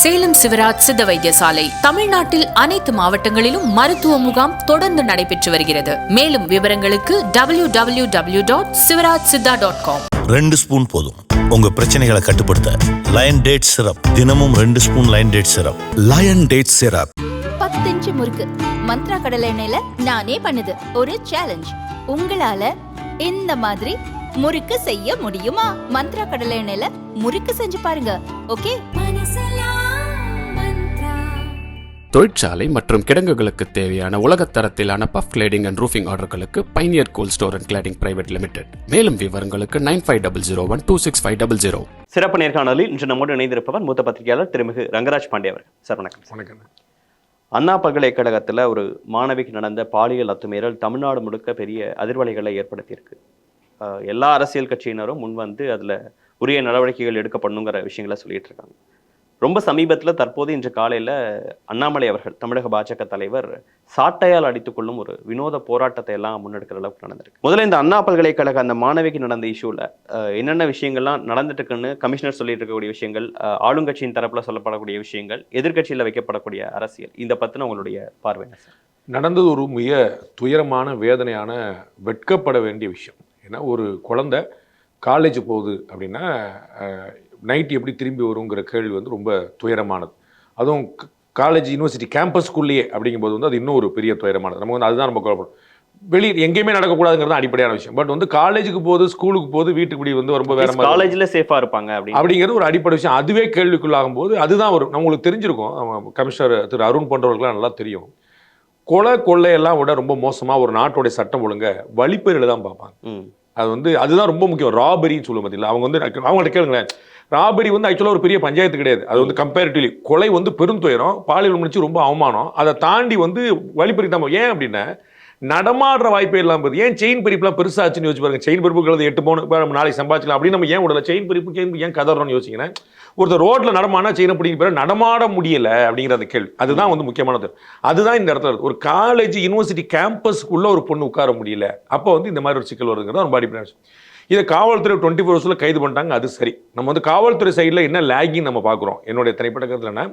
சேலம் சிவராஜ் சித்த வைத்தியசாலை தமிழ்நாட்டில் அனைத்து மாவட்டங்களிலும் மருத்துவ முகாம் தொடர்ந்து நடைபெற்று வருகிறது. மேலும் விவரங்களுக்கு www.sivarajsiddha.com. 2 ஸ்பூன் போதும் உங்க பிரச்சனைகளை கட்டுப்படுத்த. லயன் டேட் சிரப் தினமும் 2 spoon lion date syrup. Lion date syrup 10 inch முறுக்கு மந்த்ரா கடலை எண்ணெயில நானே பண்ணுது ஒரு சேலஞ்ச். உங்களால இந்த மாதிரி முறுக்கு செய்ய முடியுமா? மந்த்ரா கடலை எண்ணெயில முறுக்கு செஞ்சு பாருங்க. ஓகே. தொழிற்சாலை மற்றும் கிடங்குகளுக்கு தேவையான உலகத்தரத்திலான பஃப் கிளேடிங் அண்ட் ரூஃபிங் ஆர்டர்களுக்கு Pioneer Cold Store and Cladding Private Limited. மேலும் விவரங்களுக்கு 9500126500. சிறப்பு நேர்காணலில் இன்று நம்மோடு இணைந்திருப்பவர் மூத்த பத்திரிகையாளர் திருமிகு ரங்கராஜ் பாண்டே அவர்கள். சார் வணக்கம். வணக்கம். அண்ணா பல்கலைக்கழகத்தில் ஒரு மாணவிக்கு நடந்த பாலியல் அத்துமீறல் தமிழ்நாடு முழுக்க பெரிய அதிர்வலைகளை ஏற்படுத்தியிருக்கு. எல்லா அரசியல் கட்சியினரும் முன் வந்து அதில் உரிய நடவடிக்கைகள் எடுக்கப்படணுங்கிற விஷயங்களை சொல்லிட்டு இருக்காங்க. ரொம்ப சமீபத்தில் தற்போது இன்று காலையில் அண்ணாமலை அவர்கள் தமிழக பாஜக தலைவர் சாட்டையால் அடித்துக்கொள்ளும் ஒரு வினோத போராட்டத்தை எல்லாம் முன்னெடுக்கிற அளவுக்கு நடந்திருக்கு. முதல்ல இந்த அண்ணா பல்கலைக்கழக அந்த மாணவிக்கு நடந்த இஷ்யூவில் என்னென்ன விஷயங்கள்லாம் நடந்துட்டு இருக்குன்னு கமிஷனர் சொல்லிட்டு இருக்கக்கூடிய விஷயங்கள், ஆளுங்கட்சியின் தரப்பில் சொல்லப்படக்கூடிய விஷயங்கள், எதிர்கட்சியில் வைக்கப்படக்கூடிய அரசியல், இந்த பற்றின உங்களுடைய பார்வை என்ன சார்? நடந்தது ஒரு மிக துயரமான, வேதனையான, வெட்கப்பட வேண்டிய விஷயம். ஏன்னா ஒரு குழந்தை காலேஜ் போகுது அப்படின்னா நைட் எப்படி திரும்பி வருங்கிற கேள்வி வந்து ரொம்ப துயரமானது. அதுவும் காலேஜ் யூனிவர்சிட்டி கேம்பஸ்குள்ளேயே அப்படிங்கும்போது வந்து அது இன்னும் ஒரு பெரிய துயரமானது. நம்ம வந்து அதுதான் நம்ம குழப்பம். வெளியே எங்கேயுமே நடக்கக்கூடாதுங்கிறது அடிப்படையான விஷயம். பட் வந்து காலேஜுக்கு போகுது, ஸ்கூலுக்கு போகுது, வீட்டுக்கு இப்படி வந்து ரொம்ப வேற மாதிரி காலேஜில் சேஃபாக இருப்பாங்க அப்படிங்கிறது ஒரு அடிப்படை விஷயம். அதுவே கேள்விக்குள்ளாகும் போது அதுதான் ஒரு நம்மளுக்கு தெரிஞ்சிருக்கும். கமிஷனர் திரு அருண் போன்றவர்களுக்குலாம் நல்லா தெரியும். கொள்ளையெல்லாம் விட ரொம்ப மோசமாக ஒரு நாட்டோடைய சட்டம் ஒழுங்க வழிப்பறியில் தான் பார்ப்பாங்க. அது வந்து அதுதான் ரொம்ப முக்கியம். ராபரின்னு சொல்லுவோம் பார்த்தீங்களா, அவங்க வந்து அவங்கள்ட்ட கேளுங்களேன். ராபரி வந்து ஆக்சுவலாக ஒரு பெரிய பஞ்சாயத்து கிடையாது. அது வந்து கம்பேரிட்டிவ்லி கொலை வந்து பெருந்துயரம், பாலியல் முடிச்சு ரொம்ப அவமானம். அதை தாண்டி வந்து வழிப்பறி தான். ஏன் அப்படின்னா நடமாடுற வாய்ப்பே இல்லாமல் போகுது. ஏன் செயின் பறிப்புலாம் பெருசாச்சுன்னு யோசிச்சு பாருங்க. செயின் பறிப்புங்கிறது 8 பவுன் நாளைக்கு சம்பாதிக்கலாம் அப்படின்னு நம்ம ஏன் விடல? செயின் பறிப்பு ஏன் கதறோம்னு யோசிக்கிறேன். ஒருத்தர் ரோட்டில் நடமானா செயினை பிடிக்க பிறகு நடமாட முடியலை அப்படிங்கிறத கேள்வி. அதுதான் வந்து முக்கியமானது. அதுதான் இந்த இடத்துல ஒரு காலேஜ் யூனிவர்சிட்டி கேம்பஸ்க்குள்ள ஒரு பொண்ணு உட்கார முடியல. அப்போ வந்து இந்த மாதிரி ஒரு சிக்கல் வருதுங்கிறது ரொம்ப அடிப்படை. இதை காவல்துறை 24 ஹவர்ஸில் கைது பண்ணிட்டாங்க. அது சரி. நம்ம வந்து காவல்துறை சைடில் என்ன லேகிங் நம்ம பார்க்குறோம். என்னுடைய தனிப்பட்ட கருத்துலன்னா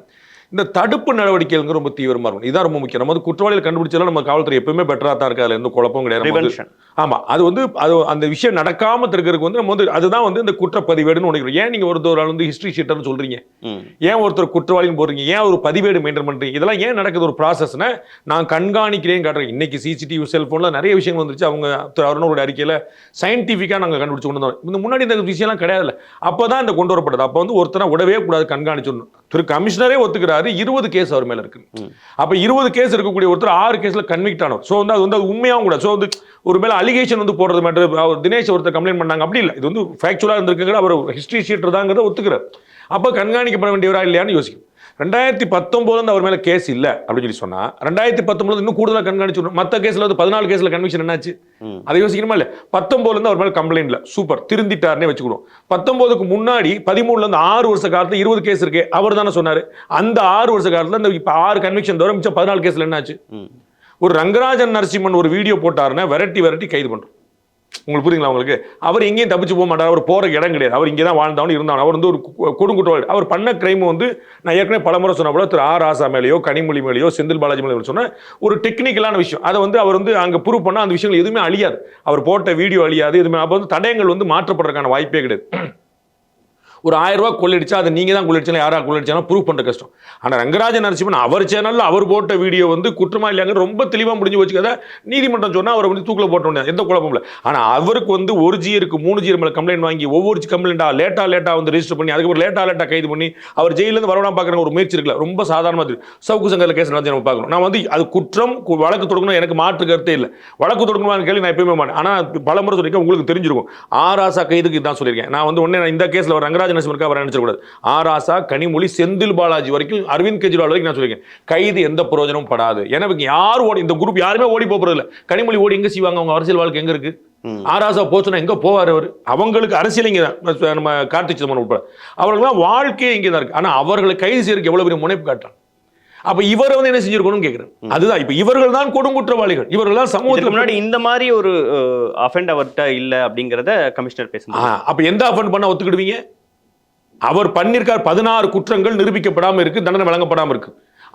இந்த தடுப்பு நடவடிக்கைகள் ரொம்ப தீவிரமாக இருக்கும். இதுதான் ரொம்ப முக்கியம். நம்ம வந்து குற்றவாளிகள் கண்டுபிடிச்சாலும் நம்ம காவல்துறை எப்பவுமே பெட்டராக தான் இருக்குது. அதில் எந்த குழப்பமும் கிடையாது. ஆமாம், அது வந்து அது அந்த விஷயம் நடக்காமல் இருக்கிறதுக்கு வந்து நம்ம வந்து அதுதான் வந்து இந்த குற்றப்பதிவேடுன்னு நினைக்கிறோம். ஏன் நீங்கள் ஒருத்தர் வந்து ஹிஸ்ட்ரி ஷீட்டர்னு சொல்கிறீங்க? ஏன் ஒருத்தர் குற்றவாளின்னு போடுறீங்க? ஏன் ஒரு பதிவேடு மெயின்டைன் பண்ணுறீங்க? இதெல்லாம் ஏன் நடக்குது? ஒரு ப்ராசஸ்னா நான் கண்காணிக்கிறேன் காட்டுறேன். இன்னைக்கு சிசிடிவி செல்ஃபோனில் நிறைய விஷயங்கள் வந்துருச்சு. அவங்க அருணோட அறிக்கையில் சயின்டிஃபிக்காக நாங்கள் கண்டுபிடிச்சு கொண்டு வந்தோம். இந்த முன்னாடி இந்த விஷயம்லாம் கிடையாது. அப்போ தான் இந்த கொண்டு வரப்பட்டது. அப்போ வந்து ஒருத்தனை விடவே கூடாது, கண்காணிச்சிடணும். திரு கமிஷனரே ஒத்துக்கிறாரு. 20 கேஸ் அவர் மேல இருக்கு. அப்ப 20 கேஸ் இருக்கக்கூடிய ஒருத்தர் 6 கேஸ்ல கன்விக்ட் ஆனவர். சோ வந்து அது வந்து உண்மையாவும் கூட. சோ வந்து ஒரு மேல அலிகேஷன் வந்து போடுறது மட்டும் தினேஷ் ஒருத்தர் கம்ப்ளைண்ட் பண்ணாங்க அப்படி இல்லை. இது வந்து ஃபேக்சுவலா இருந்திருக்கு. அவர் ஹிஸ்டரி ஷீட்டர் தாங்கிறத ஒத்துக்கிறார். அப்ப கண்காணிக்கப்பட வேண்டியவரா இல்லையான்னு யோசிக்கும். 2019 அவர் மேல கேஸ் இல்லை அப்படின்னு சொல்லி சொன்னா 2019 இன்னும் கூடுதலாக கண்காணிச்சு மற்ற கேஸ்ல வந்து 14 கேஸ்ல கன்விக்ஷன் என்னாச்சு? அதை யோசிக்கணுமா இல்லை? 19 அவர் மேல கம்ப்ளைண்ட் இல்லை, சூப்பர், திருந்திட்டாருன்னே வச்சுக்கிடுவோம். 19க்கு முன்னாடி 13 6 வருஷ காலத்துல 20 கேஸ் இருக்கு. அவர் தானே சொன்னாரு. அந்த 6 வருஷ காலத்துல இந்த இப்ப 6 கன்விக்ஷன் தவிர மிச்சம் 14 கேஸ்ல என்னாச்சு? ஒரு ரங்கராஜன் நரசிம்மன் ஒரு வீடியோ போட்டாருன்னா விரட்டி கைது பண்றோம். உங்களுக்கு புரியுங்களா? உங்களுக்கு அவர் எங்கேயும் தப்பிச்சு போக மாட்டார். அவர் போற இடம் கிடையாது. அவர் இங்கே தான் வாழ்ந்தவனு இருந்தாலும் அவர் வந்து ஒரு கொடுங்குற்றவாளி. அவர் பண்ண கிரைம் வந்து நான் ஏற்கனவே பலமுறை சொன்ன போல திரு ஆர் ராசா மேலேயோ கனிமொழி மேலேயோ செந்தில் பாலாஜி மேலேயோ சொன்ன ஒரு டெக்னிக்கலான விஷயம். அதை வந்து அவர் வந்து அங்கே ப்ரூவ் பண்ணால் அந்த விஷயங்கள் எதுவுமே அழியாது. அவர் போட்ட வீடியோ அழியாது. எதுவுமே அப்போ வந்து தடயங்கள் வந்து மாற்றப்படுறதுக்கான வாய்ப்பே கிடையாது. ஒரு 1000 ரூபாய் கொள்ளடிச்சா அதை நீங்க தான் கொள்ளடிச்சா யாரா கொள்ளடிச்சாலும் ப்ரூவ் பண்ற கஷ்டம். ஆனா ரங்கராஜன் நரசிம்மன் அவர் சேனல்ல அவர் போட்ட வீடியோ வந்து குற்றமா இல்லையாங்க ரொம்ப தெளிவா முடிஞ்சு வச்சுக்காத நீதிமன்றம் சொன்னா அவரை வந்து தூக்கில போட்ட முடியாது, எந்த குழப்பம் இல்லை. ஆனா அவருக்கு வந்து 1 ஜியருக்கு 3 ஜியர் மேல கம்ப்ளைண்ட் வாங்கி ஒவ்வொரு கம்ப்ளைண்டா லேட்டா வந்து ரெஜிஸ்டர் பண்ணி அதுக்கு லேட்டா கைது பண்ணி அவர் ஜெயில இருந்து வரவனா பாக்குற ஒரு முயற்சி இருக்குல்ல, ரொம்ப சாதாரணமா சவுக்கு சங்கர் கேஸ் நடந்து நம்ம பார்க்கணும். நான் வந்து அது குற்றம் வழக்கு தொடுக்கணும், எனக்கு மாற்று கருத்தே இல்லை. வழக்கு தொடுக்கணும் கேள்வி நான் எப்பயுமே மாட்டேன். ஆனா பல முறை சொல்லியிருக்கேன், உங்களுக்கு தெரிஞ்சிருக்கும். ஆராசா கைதுக்கு தான் சொல்லியிருக்கேன். நான் வந்து உடனே இந்த கேஸ்ல ரங்கராஜன் நரசிம்மனுக்கு அவர் நினைச்சிடக்கூடாது. ஆராசா, கனிமொழி, செந்தில் பாலாஜி வரைக்கும் அரவிந்த் கெஜ்ரிவால் வரைக்கும் நான் சொல்லியிருக்கேன், கைது எந்த பிரயோஜனமும் படாது. எனக்கு யார் ஓடி இந்த குரூப் யாருமே ஓடி போறது இல்லை. கனிமொழி ஓடி எங்க செய்வாங்க? அவங்க அரசியல் வாழ்க்கை எங்க இருக்கு? ஆராசா போச்சுன்னா எங்க போவார் அவர்? அவங்களுக்கு அரசியல் இங்கே தான். நம்ம கார்த்திக் சிதம்பரம் உட்பட அவர்களுக்கு வாழ்க்கையே இங்கே தான் இருக்கு. ஆனா அவர்களை கைது செய்யறதுக்கு எவ்வளவு பெரிய முனைப்பு காட்டுறாங்க. அப்ப இவர் வந்து என்ன செஞ்சிருக்கணும்னு கேட்கிறேன். அதுதான் இப்ப இவர்கள் தான் கொடுங்குற்றவாளிகள். இவர்கள் தான் சமூகத்துக்கு முன்னாடி இந்த மாதிரி ஒரு அஃபெண்ட் அவர்கிட்ட இல்லை அப்படிங்கிறத கமிஷனர் பேசுறாங்க. அப்ப எந்த அஃபெண்ட் பண்ண ஒத்துக்கிடுவீங்க? அவர் பண்ணிருக்கார் 16 குற்றங்கள் நிரூபிக்கப்படாம இருக்கு, தண்டனை வழங்கப்படாம இருக்கு.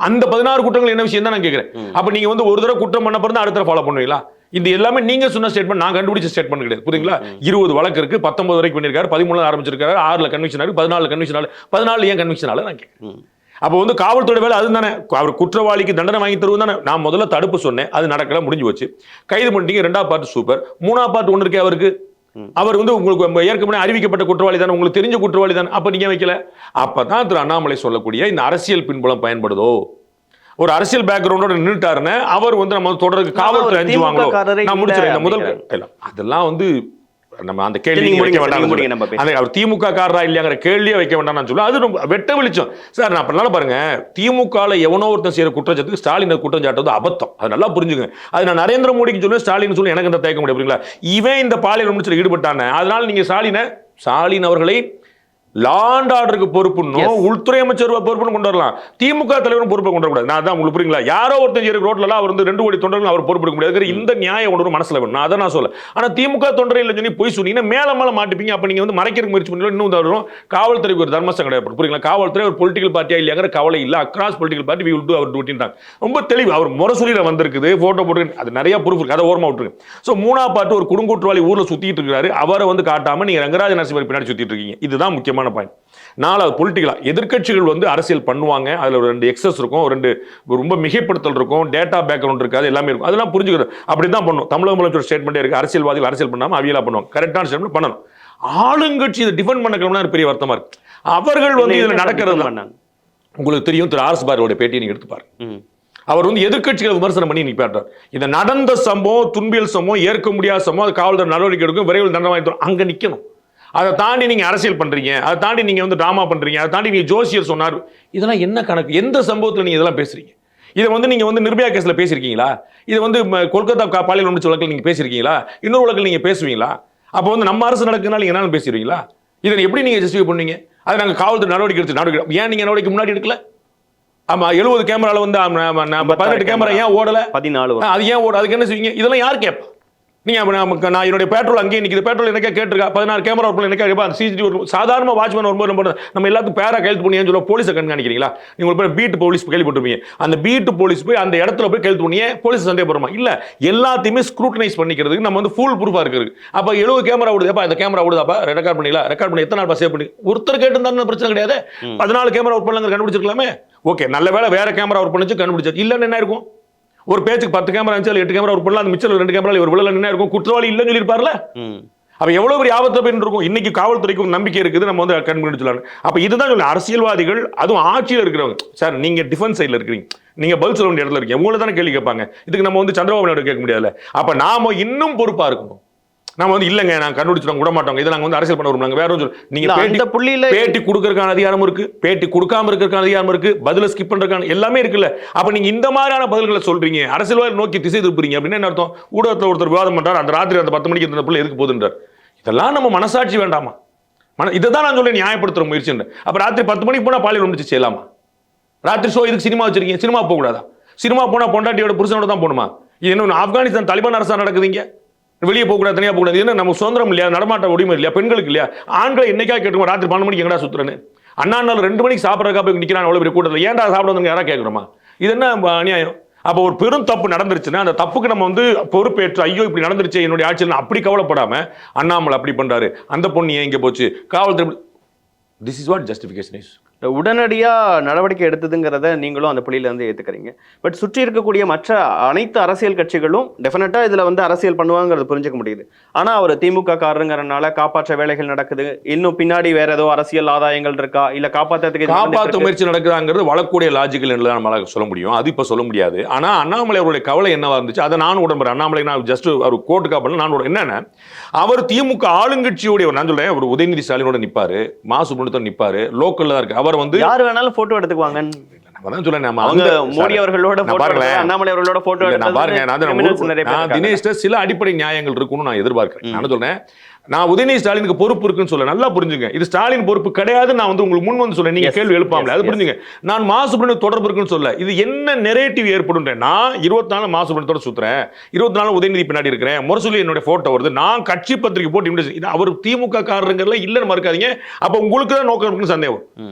அந்த 16 குற்றங்கள் என்ன விஷயம் தான் நான் கேட்கிறேன். அப்ப நீங்க வந்து ஒரு தடவை குற்றம் பண்ண பிறகு அடுத்த ஃபாலோ பண்ணுவீங்களா? இது எல்லாமே நீங்க சொன்ன ஸ்டேட்மெண்ட், நான் கண்டுபிடிச்ச ஸ்டேட்மெண்ட் கிடையாது. புரியுங்களா? 20 வழக்கு இருக்கு, 19 வரைக்கும் பண்ணிருக்காரு, 13 ஆரம்பிச்சிருக்காரு, 6ல கன்விக்ஷன் ஆயிருக்கு, 14 கன்விக்ஷன் ஆகல, 14 ஏன் கன்விக்ஷன் ஆகல நான் கேட்கிறேன். அப்போ வந்து காவல்துறை வேலை அது தானே, அவர் குற்றவாளிக்கு தண்டனை வாங்கி தருவது தானே. நான் முதல்ல தடுப்பு சொன்னேன், அது நடக்கல, முடிஞ்சு வச்சு. கைது பண்ணிட்டீங்க, 2ஆவது பார்ட் சூப்பர், 3ஆவது பார்ட் ஒன்று இருக்கே அவருக்கு. அவர் வந்து உங்களுக்கு ஏற்கனவே அறிவிக்கப்பட்ட குற்றவாளி தானே, உங்களுக்கு தெரிஞ்ச குற்றவாளி தானே, அப்ப நீங்க வைக்கல. அப்பதான் திரு அண்ணாமலை சொல்லக்கூடிய இந்த அரசியல் பின்புலம் பயன்படுதோ, ஒரு அரசியல் பேக்ரவுண்டோட நின்றுட்டாருன்னு அவர் வந்து நம்ம தொடர்ந்து காவல்துறை அஞ்சுவாங்களோ. நான் முடிச்சிடறேன் முதல் அதெல்லாம் வந்து நம்ம அந்த கேள்வி வைக்க வேண்டாம். அவர் திமுக காரரா இல்லையாங்கிற கேள்வியே வைக்க வேண்டாம் நான் சொல்லுவேன். அது ரொம்ப வெட்ட வெளிச்சம் சார். நான் அப்ப பாருங்க, திமுகல எவனோ ஒருத்தன் செய்யற குற்றச்சாட்டுக்கு ஸ்டாலின் குற்றம் சாட்டுவது அபத்தம். அது நல்லா புரிஞ்சுங்க. அது நான் நரேந்திர மோடிக்கு சொல்லுவேன், ஸ்டாலின் சொல்லி எனக்கு தயக்க முடியும். இவன் இந்த பாலியல் வன்முறையில் ஈடுபட்டான, அதனால நீங்க ஸ்டாலின் அவர்களை லா அண்ட் ஆர்டருக்கு பொறுப்புன்னு உள்துறை அமைச்சர் பொறுப்புன்னு கொண்டு வரலாம், திமுக தலைவரும் பொறுப்பை கொண்டு வரக்கூடாது. நான் தான் உங்களுக்கு புரியுங்களா? யாரோ ஒருத்தர் ரோட்ல அவர் வந்து 2 கோடி தொண்டர்கள் அவர் பொறுப்பெடுக்க முடியாது. இந்த நியாயம் ஒன்று மனசுல வேணும். அதை நான் சொல்ல. ஆனா திமுக தொண்டரை இல்லை சொல்லி போய் சொன்னீங்கன்னா மேல மாட்டிப்பீங்க. அப்ப நீங்க வந்து மறைக்கிறதுக்கு முயற்சி பண்ணி இன்னும் வரும். காவல்துறைக்கு ஒரு தர்மசம் கிடையாது. புரியுங்களா? காவல்துறை ஒரு பொலிட்டிக்கல் பார்ட்டியா இல்லையாங்கிற கவலை இல்ல. Across political party we will do அவர் டியூட்டின்றாங்க. ரொம்ப தெளிவு. அவர் முரசொலியில வந்திருக்குது, போட்டோ போட்டு, அது நிறைய ப்ரூஃப் இருக்கு, அதை ஓரமா விட்டுருங்க. சோ 3ஆவது பார்ட் ஒரு குடுங்குற்றவாளி ஊர்ல சுத்திட்டு இருக்காரு, அவரை வந்து காட்டாம நீங்க ரங்கராஜ நரசிம்மர் பின்னாடி சுத்திட்டு இருக்கீங்க. இதுதான் முக்கியமான பாயிண்ட். 4வது பொலிட்டிக்கலா எதிர்க்கட்சிகள் வந்து அரசியல் பண்ணுவாங்க. அதுல ஒரு 2 எக்ஸஸ் இருக்கும், 2 ரொம்ப மிகைப்படுத்தல் இருக்கும், டேட்டா பேக்ரவுண்ட் இருக்காது, எல்லாமே இருக்கும். அதெல்லாம் புரிஞ்சுக்கிறது. அப்படிதான் பண்ணும். தமிழக முதலமைச்சர் ஸ்டேட்மெண்டே இருக்கு, அரசியல்வாதிகள் அரசியல் பண்ணாம அவியலா பண்ணுவாங்க. கரெக்டான ஸ்டேட்மெண்ட் பண்ணணும். ஆளுங்கட்சி இதை டிஃபெண்ட் பண்ண கிளம்பினா பெரிய வருத்தமா இருக்கு. அவர்கள் வந்து இதுல நடக்கிறது உங்களுக்கு தெரியும். திரு ஆர் எஸ் பாரதியோட பேட்டியை நீங்க எடுத்து பாருங்க. அவர் வந்து எதிர்க்கட்சிகளை விமர்சனம் பண்ணி நிற்பாட்டார். இந்த நடந்த சம்பவம், துன்பியல் சம்பவம், ஏற்க முடியாத சம்பவம், காவல்துறை நடவடிக்கை எடுக்கும், விரைவில் தண்டனை வாங்கி தரும், அங்க நிக்கணும். அதை தாண்டி நீங்க அரசியல் பண்றீங்க, அதை தாண்டி நீங்க வந்து டிராமா பண்றீங்க, அதை தாண்டி நீங்க ஜோசியர் சொன்னார், இதெல்லாம் என்ன கணக்கு? எந்த சம்பவத்தில் நீங்க இதெல்லாம் பேசுறீங்க? இதை வந்து நீங்க வந்து நிர்பயா கேஸ்ல பேசிருக்கீங்களா? இது வந்து கொல்கத்தா பாலியல் வன்முறை வழக்கில் நீங்க பேசிருக்கீங்களா? இன்னொரு வழக்கில் நீங்க பேசுவீங்களா? அப்போ வந்து நம்ம அரசு நடக்குதுனால நீங்க என்ன பேசுவீங்களா? இதை எப்படி நீங்க ஜஸ்டிஃபை பண்ணீங்க? அதை நாங்க காவல்துறை நடவடிக்கை எடுத்து ஏன் நீங்க நடவடிக்கை முன்னாடி எடுக்கல? ஆமா, 70 கேமரால வந்து 18 கேமரா ஏன் ஓடல? 14 அது ஏன் ஓட? அதுக்கு என்ன செய்வீங்க? இதெல்லாம் யார் கேட்பா? நீங்க நான் என்னுடைய பெட்ரோல் அங்கேயே நிற்கிது, பெட்ரோல் எனக்கே கேட்டிருக்கா, 16 கேமரா ஒர்க் எனக்கே கேட்பா. சிசிடிவி சாதாரண வாட்ச்மேன் வரும்போது நம்ம எல்லாத்துக்கும் பேரா கைது பண்ணி சொல்ல போலீஸை கண்காணிக்கிறீங்களா? நீங்க போய் பீட் போலீஸ் கேள்விப்பட்டிருப்பீங்க. அந்த பீட் போலீஸ் போய் அந்த இடத்துல போய் கைது பண்ணி போலீஸ் சந்தேகப்படுமா? இல்ல, எல்லாத்தையுமே ஸ்க்ரூட்டனைஸ் பண்ணிக்கிறதுக்கு நம்ம வந்து ஃபுல் ப்ரூஃபா இருக்குது. அப்ப 70 கேமரா ஓடுதுப்பா, இந்த கேமரா ஓடுதாப்பா, ரெக்கார்ட் பண்ணிங்களா? ரெக்கார்ட் பண்ணி எத்தனை நாள் சேவ் பண்ணி ஒருத்தர் கேட்டு இருந்தாலும் பிரச்சனை கிடையாது. 14 கேமரா ஒர்க் பண்ணலாம் கண்டுபிடிச்சிருக்கலாமே. ஓகே, நல்ல வேலை வேற கேமரா ஒர்க் பண்ணிச்சு கண்டுபிடிச்சது. இல்லன்னு என்ன இருக்கும்? ஒரு பேச்சுக்கு 10 கேமரா இருந்துச்சு, 8 கேமரா ஒரு பண்ணலாம், அந்த மிச்சம் 2 கேமரா இவர் விழல என்ன இருக்கும்? குற்றவாளி இல்லைன்னு சொல்லியிருப்பார்ல. அப்ப எவ்வளவு பெரிய ஆபத்து போய் இருக்கும். இன்னைக்கு காவல்துறைக்கு ஒரு நம்பிக்கை இருக்குது, நம்ம வந்து கண்டுபிடிச்சலாம். அப்ப இதுதான் சொல்ல அரசியல்வாதிகள், அதுவும் ஆட்சியில் இருக்கிறவங்க. சார் நீங்க டிஃபென்ஸ் சைட்ல இருக்கீங்க, நீங்க பதில் சொல்ல வேண்டிய இடத்துல இருக்கீங்க, உங்களை தானே கேள்வி கேட்பாங்க. இதுக்கு நம்ம வந்து சந்திரபாபு நாயுடு கேட்க முடியாதுல்ல. அப்ப நாம இன்னும் பொறுப்பா இருக்கணும். நம்ம வந்து இல்லங்க நாங்க கண்டுபிடிச்சிட்டோம் விட மாட்டோம், இதை நாங்க வந்து அரசியல் பண்ண விரும்புறாங்க வேற ஒன்று. நீங்க பேட்டி கொடுக்கறதுக்கான அதிகாரம் இருக்கு, பேட்டி கொடுக்காம இருக்கிறதுக்கான அதிகாரம் இருக்கு, பதில ஸ்கிப் பண்றதுக்கான எல்லாமே இருக்குல்ல. அப்ப நீங்க இந்த மாதிரியான பதில்களை சொல்றீங்க, அரசியல்வாதி நோக்கி திசை திருப்புறீங்க அப்படின்னு என்ன அர்த்தம்? ஊடகத்தில் ஒருத்தர் விவாதம் பண்றாரு, அந்த ராத்திரி அந்த 10 மணிக்கு இந்த பிள்ளை எதுக்கு போகுதுன்றார். இதெல்லாம் நம்ம மனசாட்சி வேண்டாமா? இதை தான் நான் சொல்ல நியாயப்படுத்துற முயற்சி. அப்ப ராத்திரி 10 மணிக்கு போனா பாலியல் ஒன்று செய்யலாமா? ராத்திரி ஷோ இதுக்கு சினிமா வச்சிருக்கீங்க, சினிமா போக கூடாதா? சினிமா போனா பொண்டாட்டியோட புருஷனோட தான் போகணுமா? இது என்ன ஆப்கானிஸ்தான் தாலிபான் அரசா நடக்குதுங்க? வெளியே போகக்கூடாது, தனியாக போகக்கூடாது. என்ன நம்ம சுதந்திரம் இல்லையா? நடமாட்ட உரிமை இல்லையா? பெண்களுக்கு இல்லையா? ஆண்களை என்னைக்கா கேட்டுருவோம், ராத்திரி 12 மணிக்கு எங்கடா சுத்துறேன்னு? அண்ணா 2 மணிக்கு சாப்பிட்றதுக்காக போய் நிற்கிறான் அவ்வளோ பெரிய கூட்டத்தில், ஏன்டா சாப்பிட வந்து யாரா கேட்குறோமா? இது என்ன அநியாயம்? அப்போ ஒரு பெரும் தப்பு நடந்துருச்சுன்னா அந்த தப்புக்கு நம்ம வந்து பொறுப்பேற்று ஐயோ இப்படி நடந்துருச்சு என்னுடைய ஆட்சியில் அப்படி கவலைப்படாம அண்ணாமலை அப்படி பண்றாரு, அந்த பொண்ணு ஏன் இங்கே போச்சு, காவல்துறை, this is what justification is. உடனடியா நடவடிக்கை எடுத்ததுங்கிறத நீங்களும் அந்த புள்ளியில இருந்து ஏத்துக்கிறீங்க. பட் சுற்றி இருக்கக்கூடிய மற்ற அனைத்து அரசியல் கட்சிகளும் டெஃபினட்டா இதுல வந்து அரசியல் பண்ணுவாங்கிறது புரிஞ்சுக்க முடியுது. ஆனா அவர் திமுக காரங்கிறனால காப்பாற்ற வேலைகள் நடக்குது, இன்னும் பின்னாடி வேற ஏதோ அரசியல் ஆதாயங்கள் இருக்கா, இல்ல காப்பாற்ற முயற்சி நடக்குதாங்கிறது வழக்கூடிய லாஜிக்கல் நம்மளால சொல்ல முடியும். அது இப்ப சொல்ல முடியாது. ஆனா அண்ணாமலை அவருடைய கவலை என்னவா இருந்துச்சு, அதை நான் உடம்புறேன். அண்ணாமலை நான் ஜஸ்ட் அவர் கோர்ட்டுக்கா பண்ணல, நான் என்னன்னா அவர் திமுக ஆளுங்கட்சியோட நான் சொல்றேன், அவர் உதயநிதி ஸ்டாலினோட நிப்பாரு, மா சுப்பிரமணியத்தோட நிப்பாரு, லோக்கல்ல தான் இருக்கு. அவர் வந்து யார் வேணாலும் போட்டோ எடுத்துக்குவாங்க. தினேஷ் சில அடிப்படை நியாயங்கள் இருக்குன்னு நான் எதிர்பார்க்கிறேன். நான் சொல்றேன், நான் உதயநிதி ஸ்டாலினுக்கு பொறுப்பு இருக்குன்னு சொல்ல, நல்லா புரிஞ்சுங்க. இது ஸ்டாலின் பொறுப்பு கிடையாது. நான் வந்து உங்களுக்கு முன் வந்து சொல்ல, நீங்க கேள்வி எழுப்பாமல, அது புரிஞ்சுங்க. நான் மாசுபடின தொடர்பு இருக்குன்னு சொல்ல, இது என்ன நெரேட்டிவ் ஏற்படும். நான் 24 மாசுபடினத்தோட சுத்துறேன், 24 உதயநிதி பின்னாடி இருக்கிறேன், முரசொலி என்னோட போட்டோ வருது, நான் கட்சி பத்திரிக்கை போட்டு அவர் திமுக காரருங்கெல்லாம் இல்லைன்னு மறுக்காதீங்க. அப்ப உங்களுக்கு தான் நோக்கம் இருக்குன்னு சந்தேகம்,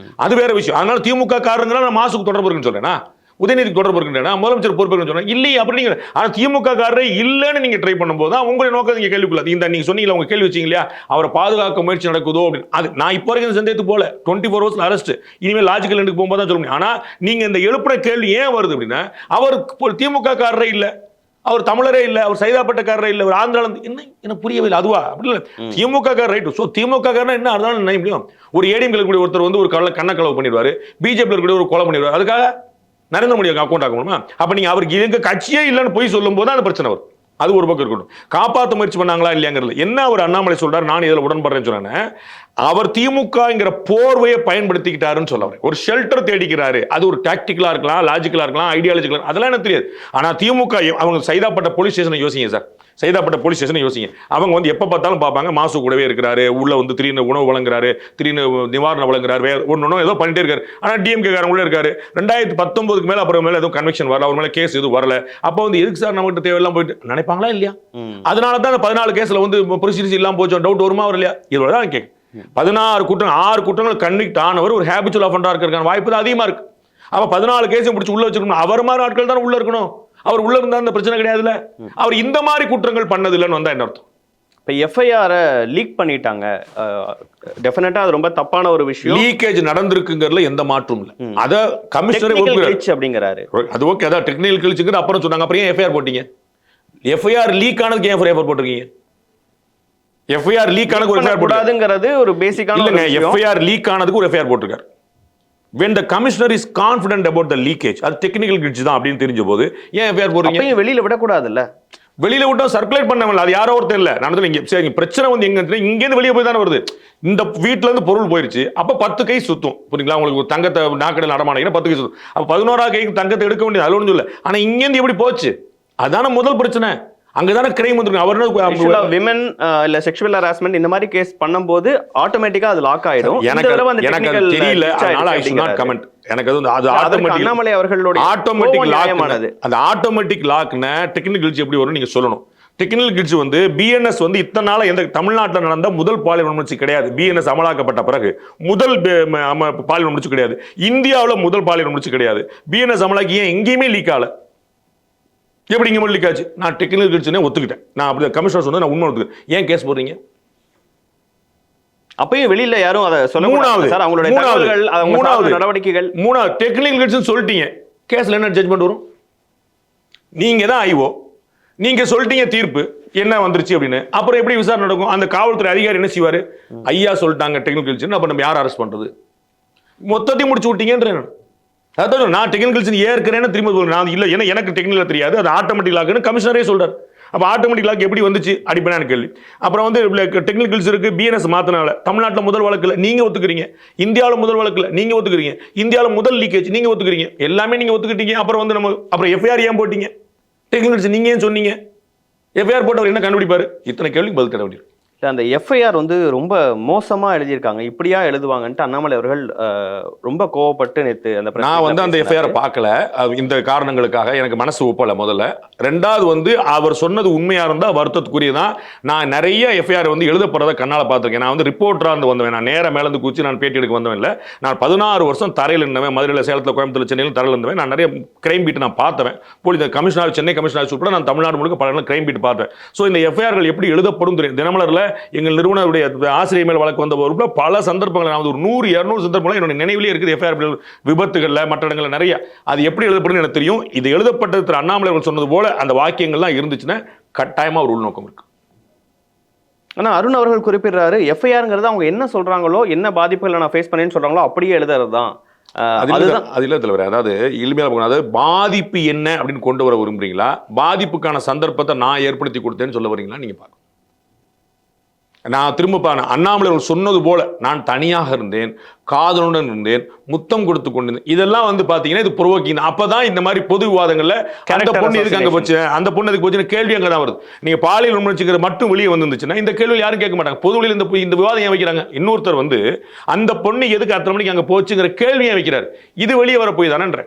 அது வேற விஷயம். அதனால திமுக காரருங்க நான் மாசுக்கு தொடர்பு இருக்குன்னு சொல்றேன், உதயநிதி தொடர்பு இருக்குன்னா முதலமைச்சர் பொறுப்பு சொன்னா இல்லையே அப்படிங்கிற. ஆனா திமுக காரரே இல்லைன்னு நீங்க ட்ரை பண்ணும்போது தான் உங்களுடைய நோக்கம் நீங்க கேள்விக்குள்ள. இந்த நீங்க சொன்னீங்களா, உங்க கேள்வி வச்சீங்க இல்லையா, அவரை பாதுகாக்க முயற்சி நடக்குதோ அப்படின்னு. அது நான் இப்போ வரைக்கும் சந்தேகத்து போல 24 hours அரெஸ்ட், இனிமேல் லாஜிக்கல் எண்டுக்கு போகும்போது தான் சொல்ல முடியும். ஆனா நீங்க இந்த எழுப்பின கேள்வி ஏன் வருது அப்படின்னா, அவர் திமுக காரரே இல்லை, அவர் தமிழரே இல்லை, அவர் சைதாப்பட்டக்காரரே இல்லை, அவர் ஆந்திரால என்ன புரியவில்லை. அதுவா அப்படி இல்லை, திமுக காரர் ரைட். ஸோ திமுக காரனா என்ன அர்த்தம் நினைக்க முடியும். ஒரு ஏடிஎம்ல கூட ஒருத்தர் வந்து ஒரு கண்ணக்களவு பண்ணிடுவாரு, பிஜேபி கூட ஒரு கொலை பண்ணிடுவாரு, அதுக்காக நரேந்திர மோடி அக்கௌண்ட் ஆக முடியுமா? அப்ப நீங்க அவருக்கு எங்க கட்சியே இல்லைன்னு போய் சொல்லும் போது அந்த பிரச்சனை வரும். அது ஒரு பக்கம் இருக்கட்டும். காப்பாற்ற முயற்சி பண்ணாங்களா இல்லையாங்கிறது என்ன அவர் அண்ணாமலை சொல்றாரு, நான் இதில் உடன்படுறேன்னு சொன்னேன். அவர் திமுகங்கிற போர்வையை பயன்படுத்திக்கிட்டாருன்னு சொல்ல, ஒரு ஷெல்டர் தேடிக்கிறாரு. அது ஒரு டாக்டிக்கலா இருக்கலாம், லாஜிக்கலா இருக்கலாம், ஐடியாலஜிக்கலா, அதெல்லாம் எனக்கு தெரியாது. ஆனா திமுக அவங்க சைதாப்பட்ட போலீஸ் ஸ்டேஷனை யோசிங்க சார், சைதாப்பட்ட போலீஸ் ஸ்டேஷனை யோசிங்க. அவங்க வந்து எப்ப பார்த்தாலும் பார்ப்பாங்க, மாசு கூடவே இருக்கிறாரு, உள்ள வந்து திடீர்னு உணவு வழங்குறாரு, திடீர்னு நிவாரணம் வழங்குறாரு, ஒன்னொன்னும் ஏதோ பண்ணிட்டே இருக்காரு. ஆனா டிஎம்கே காரங்க உள்ள இருக்காரு. 2019 மேல அப்புறம் மேல எதுவும் கன்வெக்ஷன் வரல, அவர் மேல கேஸ் எதுவும் வரல. அப்ப வந்து எதுக்கு சார் நம்மகிட்ட தேவையெல்லாம் போயிட்டு நினைப்பாங்களா இல்லையா? அதனாலதான் 14 கேஸ்ல வந்து ப்ரொசீஜர்ஸ் இல்லாம போச்சோம், டவுட் வருமா வரலையா? இதோட கேட்க 16 குற்றங்கள் 6 குற்றங்கள் கன்விக்ட் ஆனவர் ஒரு ஹேபிச்சுவல் ஆஃபண்டரா இருக்கிறதுக்கான வாய்ப்பு தான் அதிகமா இருக்கு. அப்ப 14 கேஸையும் பிடிச்சி உள்ள வச்சிருக்கணும். அவர் மாதிரி ஆட்கள் தான் உள்ள இருக்கணும். அவர் உள்ள இருந்தா அந்த பிரச்சனை கிடையாதுல்ல. அவர் இந்த மாதிரி குற்றங்கள் பண்ணது இல்லைன்னு வந்தா என்ன அர்த்தம்? இப்போ எஃப்ஐஆர் லீக் பண்ணிட்டாங்க, டெஃபினட்டா அது ரொம்ப தப்பான ஒரு விஷயம். லீக்கேஜ் நடந்திருக்குங்கிறதுல எந்த மாற்றமும் இல்லை. அத கமிஷனரே அப்படிங்கிறாரு. அது ஓகே, அதான் டெக்னிக்கல் கிழிச்சுங்கிற அப்புறம் சொன்னாங்க. அப்புறம் ஏன் எஃப்ஐஆர் போட்டீங்க? எஃப்ஐஆர் லீக் ஆனதுக்கு ஏன் எஃப்ஐஆர் போட்டிருக்கீங்க? எஃப்ஐஆர் லீக் ஆனதுக்கு ஒரு எஃப்ஐஆர் போடாதுங்கிறது ஒரு பேசிக்கான இல்லங்க. எஃப்ஐஆர் லீக் ஆனதுக்கு ஒரு எஃப்ஐஆர் போட்டிருக்காரு. when the commissioner is confident about the leakage, அது டெக்னிக்கல் கிளிட்ஜ் தான் அப்படின்னு தெரிஞ்ச போது ஏன் எஃப்ஐஆர் போடுறீங்க? அப்ப வெளியில விட கூடாதுல்ல. வெளியில விட்டா சர்க்குலேட் பண்ணவங்க, அது யாரோ ஒருத்தர் இல்ல. நான் இங்க சரி பிரச்சனை வந்து எங்க இங்க இருந்து வெளியே போய் தானே வருது. இந்த வீட்ல இருந்து பொருள் போயிருச்சு, அப்ப 10 கை சுத்தும். புரியுங்களா? உங்களுக்கு தங்கத்தை நாக்கடையில் அடமானீங்கன்னா 10 கை சுத்தும். அப்ப 11ஆவது கைக்கு தங்கத்தை எடுக்க வேண்டியது அது ஒன்றும் இல்லை. ஆனா இங்க இருந்து எப்படி போச்சு, அதான முதல் பிரச்சனை. அங்கதான கிரைம் வந்து அவர் விமன் இல்ல செக்சுவல் ஹராஸ்மென்ட் இந்த மாதிரி கேஸ் பண்ணும்போது ஆட்டோமேட்டிக்கா அது லாக் ஆயிடும். எனக்கு தெரியல, அதனால ஐ ஷுட் நாட் கமெண்ட். எனக்கு அது ஆட்டோமேட்டிக் அண்ணாமலை அவர்களோட ஆட்டோமேட்டிக் லாக், அந்த ஆட்டோமேட்டிக் லாக்னா டெக்னிக்கல் கிளிட்ஜ் எப்படி வரும் நீங்க சொல்லணும். டெக்னிக்கல் கிளிட்ஜ் வந்து பிஎன்எஸ் வந்து இத்தனை நாள எந்த தமிழ்நாட்டில் நடந்த முதல் பாலியல் வன்முறை கிடையாது. பிஎன்எஸ் அமலாக்கப்பட்ட பிறகு முதல் பாலியல் வன்முறை கிடையாது. இந்தியாவில் முதல் பாலியல் வன்முறை கிடையாது. பிஎன்எஸ் அமலாக்கி ஏன் எங்கேயுமே லீக் ஆகல? எப்படி இங்கே லீக் ஆச்சு? நான் டெக்னிக்கல் கிளிட்ஜ்னே ஒத்துக்கிட்டேன். நான் அப்படி கமிஷனர் சொன்னது நான் உண்மை ஒத்துக்கிட்டேன். ஏன் கேஸ் போடுறீங்க? அப்பயும் வெளியில யாரும் அதை சொல்ல முடியாது சார். அவங்களுடைய தகவல்கள், மூணாவது நடவடிக்கைகள், மூணாவது டெக்னிக்கல் கிளிட்ஜ் சொல்லிட்டீங்க, கேஸ்ல என்ன ஜட்ஜ்மெண்ட் வரும்? நீங்க தான் ஐஓ, நீங்க சொல்லிட்டீங்க தீர்ப்பு என்ன வந்துருச்சு அப்படின்னு. அப்புறம் எப்படி விசாரணை நடக்கும்? அந்த காவல்துறை அதிகாரி என்ன செய்வாரு? ஐயா சொல்லிட்டாங்க டெக்னிக்கல் கிளிட்ஜ், அப்ப நம்ம யார் அரெஸ்ட் பண்றது? மொத்தத்தையும் முடிச்சு விட்டீங்கன்ற. அதான் நான் டெக்னிக்கல் ஏற்கிறேன்னு திரும்ப சொல்றேன். நான் இல்லை, ஏன்னா எனக்கு டெக்னிக்கல் தெரியாது, அது ஆட்டோமேட்டிக் லாக்னு கமிஷனரே சொல்றாரு. அப்போ ஆட்டோமேட்டிக் லாக் எப்படி வந்துச்சு அடிப்படையான கேள்வி. அப்புறம் வந்து டெக்னிக்கல்ஸ் இருக்கு, பிஎன்எஸ் மாத்தினால தமிழ்நாட்டில் முதல் வழக்கில் நீங்க ஒத்துக்கிறீங்க, இந்தியாவில் முதல் வழக்கில் நீங்க ஒத்துக்கிறீங்க, இந்தியாவில் முதல் லீக்கேஜ் நீங்க ஒத்துக்கிறீங்க, எல்லாமே நீங்க ஒத்துக்கிட்டீங்க. அப்புறம் வந்து நம்ம அப்புறம் எஃப்ஐஆர் ஏன் போட்டீங்க? டெக்னிக்கல்ஸ் நீங்க ஏன் சொன்னீங்க? எஃப்ஐஆர் போட்டவர் என்ன கண்டுபிடிப்பாரு? இத்தனை கேள்விக்கு பதில் தர வேண்டியது. அந்த எஃப்ஐஆர் வந்து ரொம்ப மோசமா எழுதியிருக்காங்க, இப்படியா எழுதுவாங்கன்ட்டு அண்ணாமலை அவர்கள் ரொம்ப கோவப்பட்டு நேற்று நான் வந்து அந்த எஃப்ஐஆர் பார்க்கல. இந்த காரணங்களுக்காக எனக்கு மனசு ஒப்பல முதல்ல. ரெண்டாவது வந்து அவர் சொன்னது உண்மையா இருந்தா வருத்தத்துக்குரியதான். நான் நிறைய எஃப்ஐஆர் வந்து எழுதப்படுறத கண்ணால பார்த்திருக்கேன். நான் வந்து ரிப்போர்ட்டரா இருந்து வந்தவன், நான் நேர மேலேருந்து குச்சி நான் பேட்டி எடுக்க வந்தவன் இல்லை. நான் 16 வருஷம் தரையில் இருந்தவன், மதுரையில், சேலத்தில், கோயம்புத்தூர், சென்னையில் தரையில் இருந்தவன். நான் நிறைய கிரைம் பீட் நான் பார்த்தவன். போலீஸ் கமிஷனர், சென்னை கமிஷனர் உட்பட நான் தமிழ்நாடு முழுக்க பல கிரைம் பீட் பார்த்தேன். ஸோ இந்த எஃப்ஐஆர்கள் எப்படி எழுதப்படும் தெரியும். தினமலரில் எங்கள் நிறுவனருடைய ஆசிரியர் மேல் வழக்கு வந்த பல சந்தர்ப்பங்கள், நான் ஒரு 100-200 சந்தர்ப்பங்கள் என்னுடைய நினைவிலே இருக்குது. எஃப்ஐஆர் விபத்துகள்ல மற்ற இடங்கள்ல நிறைய. அது எப்படி எழுதப்படும் எனக்கு தெரியும். இது எழுதப்பட்டது திரு அண்ணாமலை அவர்கள் சொன்னது போல அந்த வாக்கியங்கள்லாம் இருந்துச்சுன்னா கட்டாயமா ஒரு உள்நோக்கம் இருக்கு. ஆனா அருண் அவர்கள் குறிப்பிடுறாரு, எஃப்ஐஆர்ங்கிறது அவங்க என்ன சொல்றாங்களோ, என்ன பாதிப்புகளை நான் ஃபேஸ் பண்ணேன்னு சொல்றாங்களோ அப்படியே எழுதுறது தான். அதுல தலைவர், அதாவது எளிமையாக போகணும். அதாவது பாதிப்பு என்ன அப்படின்னு கொண்டு வர விரும்புறீங்களா, பாதிப்புக்கான சந்தர்ப்பத்தை நான் ஏற்படுத்தி கொடுத்தேன்னு சொல்ல வரீங்களா? நீங்க பாருங்க, நான் திரும்ப அண்ணாமலை அவர்கள் சொன்னது போல நான் தனியாக இருந்தேன், காதலுடன் இருந்தேன், முத்தம் கொடுத்து கொண்டிருந்தேன். இதெல்லாம் வந்து பாத்தீங்கன்னா இது புரோக்கிங். அப்பதான் இந்த மாதிரி பொது விவாதங்கள்ல அந்த பொண்ணு எதுக்கு அங்க போச்சு, அந்த பொண்ணு எதுக்கு போச்சுன்னு கேள்வி அங்கதான் வருது. நீங்க பாலியல் உணர்ச்சிக்கிற மட்டும் வெளியே வந்துருந்துச்சுன்னா இந்த கேள்வி யாரும் கேட்க மாட்டாங்க. பொது வெளியில் இந்த விவாதம் ஏன் வைக்கிறாங்க? இன்னொருத்தர் வந்து அந்த பொண்ணு எதுக்கு அத்தனை மணிக்கு அங்க போச்சுங்கிற கேள்வியை வைக்கிறார். இது வெளியே வர போய் தானே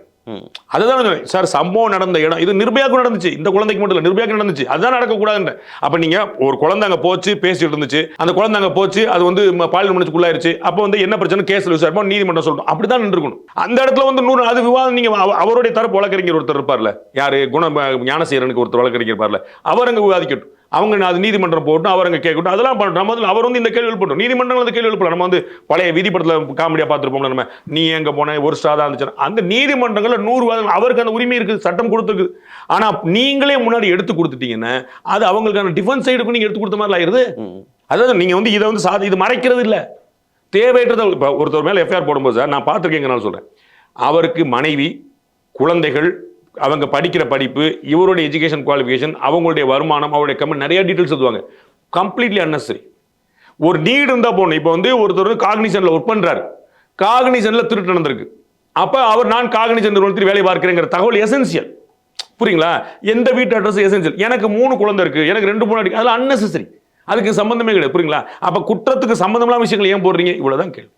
அதுதான் சார் சம்பவம் நடந்த இடம். இது நிர்பயாவுக்கு நடந்துச்சு, இந்த குழந்தைக்கு மட்டும் இல்லை, நிர்பயாவுக்கு நடந்துச்சு. அதுதான் நடக்கக்கூடாதுன்ற. அப்ப நீங்க ஒரு குழந்தை அங்க போச்சு பேசிட்டு இருந்துச்சு, அந்த குழந்தை அங்க போச்சு, அது வந்து பாலியல் உணர்ச்சிக்குள்ளாயிருச்சு, அப்போ வந்து என்ன பிரச்சனை கேஸ்ல விசாரிப்போம், நீதிமன்றம் சொல்லணும், அப்படிதான் நின்றுக்கணும். அந்த இடத்துல வந்து அது விவாதம். நீங்க அவருடைய தரப்பு வழக்கறிஞர் ஒருத்தர் இருப்பார்ல, யாரு ஞானசேகரனுக்கு ஒருத்தர் வழக்கறிஞர் இருப்பார்ல, அவர் அங்க விவாதிக்கட்டும், அவங்க அது நீதிமன்றம் போட்டும், அவர் அங்க கேட்கட்டும், அதெல்லாம் பண்ணட்டும். நம்ம அவர் வந்து இந்த கேள்வி எழுப்பட்டும், நீதிமன்றங்கள் அந்த கேள்வி எழுப்பலாம். நம்ம வந்து பழைய விதிப்படத்தில் காமெடியா பார்த்துருப்போம், நம்ம நீ எங்க போன ஒரு ஸ்டார் இருந்துச்சு, அந்த நீதிமன்றங்கள்ல 100 வாதங்கள், அவருக்கு அந்த உரிமை இருக்குது, சட்டம் கொடுத்துருக்கு. ஆனா நீங்களே முன்னாடி எடுத்து கொடுத்துட்டீங்கன்னா அது அவங்களுக்கான டிஃபென்ஸ் சைடுக்கு நீங்க எடுத்து கொடுத்த மாதிரி ஆயிருது. அதாவது நீங்க வந்து இதை வந்து இது மறைக்கிறது இல்ல, தேவையற்றது. இப்போ ஒருத்தர் மேல எஃப்ஐஆர் போடும்போது சார் நான் பார்த்துருக்கேன், சொல்றேன், அவருக்கு மனைவி, குழந்தைகள், அவங்க படிக்கிற படிப்பு, இவருடைய எஜுகேஷன் குவாலிஃபிகேஷன், அவங்களுடைய வருமானம், அவருடைய கமெண்ட், நிறைய டீட்டெயில்ஸ் சொல்லுவாங்க. Completely unnecessary. ஒரு நீடு இருந்தா போகணும். இப்போ வந்து ஒருத்தர் காக்னிசன்ல ஒர்க் பண்றாரு, காக்னிசன்ல திருட்டு நடந்திருக்கு, அப்ப அவர் நான் காக்னிசன் நிறுவனத்தில் வேலை பார்க்கிறேங்கிற தகவல் எசென்சியல். புரியுங்களா? எந்த வீட்டு அட்ரஸ் எசென்சியல். எனக்கு 3 குழந்தை இருக்கு, எனக்கு 2 பொண்ணு இருக்கு, அதெல்லாம் அன்னெசரி, அதுக்கு சம்பந்தமே கிடையாது. புரியுங்களா? அப்ப குற்றத்துக்கு சம்பந்தமான விஷயங்கள் ஏன் போடுறீங்க? இவ்வளவுதான் கேள்வி.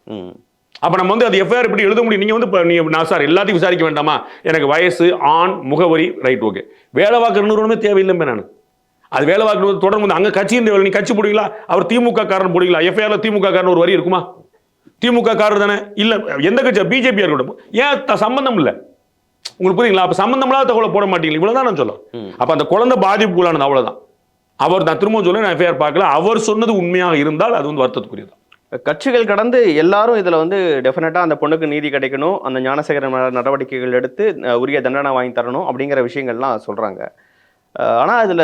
அப்ப நம்ம வந்து அது எஃப்ஐஆர் எப்படி எழுத முடியும்? நீங்க வந்து நான் சார் எல்லாத்தையும் விசாரிக்க வேண்டாமா, எனக்கு வயசு, ஆண், முகவரி, ரைட், ஓகே. வேலை பார்க்குற நிறுவனமே தேவையில்லை. நான் அது வேலை பார்க்கறது தொடர்ந்து அங்க கட்சியின் தேவை. நீ கட்சி போடுவீங்களா? அவர் திமுக காரன் போடுவீங்களா? எஃப்ஐஆர்ல திமுக காரன் ஒரு வரி இருக்குமா? திமுக காரர் தானே, இல்ல எந்த கட்சி, பிஜேபி இருக்கட்டும், ஏன் சம்பந்தம் இல்லை உங்களுக்கு? புரியுங்களா? அப்ப சம்பந்தம் இல்லாத தகவலை போட மாட்டீங்களா? இவ்வளவுதான் நான் சொல்ல. அப்ப அந்த குழந்தை பாதிப்புக்குள்ளானது, அவ்வளவுதான். அவர் நான் திரும்ப சொல்ல, நான் எஃப்ஐஆர் பார்க்கல, அவர் சொன்னது உண்மையாக இருந்தால் அது வந்து வருத்தத்துக்குரியது. கட்சிகள் கடந்து எல்லாரும் இதுல வந்து டெஃபினட்டா அந்த பொண்ணுக்கு நீதி கிடைக்கணும், அந்த ஞானசேகரன் நடவடிக்கைகள் எடுத்து உரிய தண்டனை வாங்கி தரணும் அப்படிங்கிற விஷயங்கள்லாம் சொல்றாங்க. ஆனா அதுல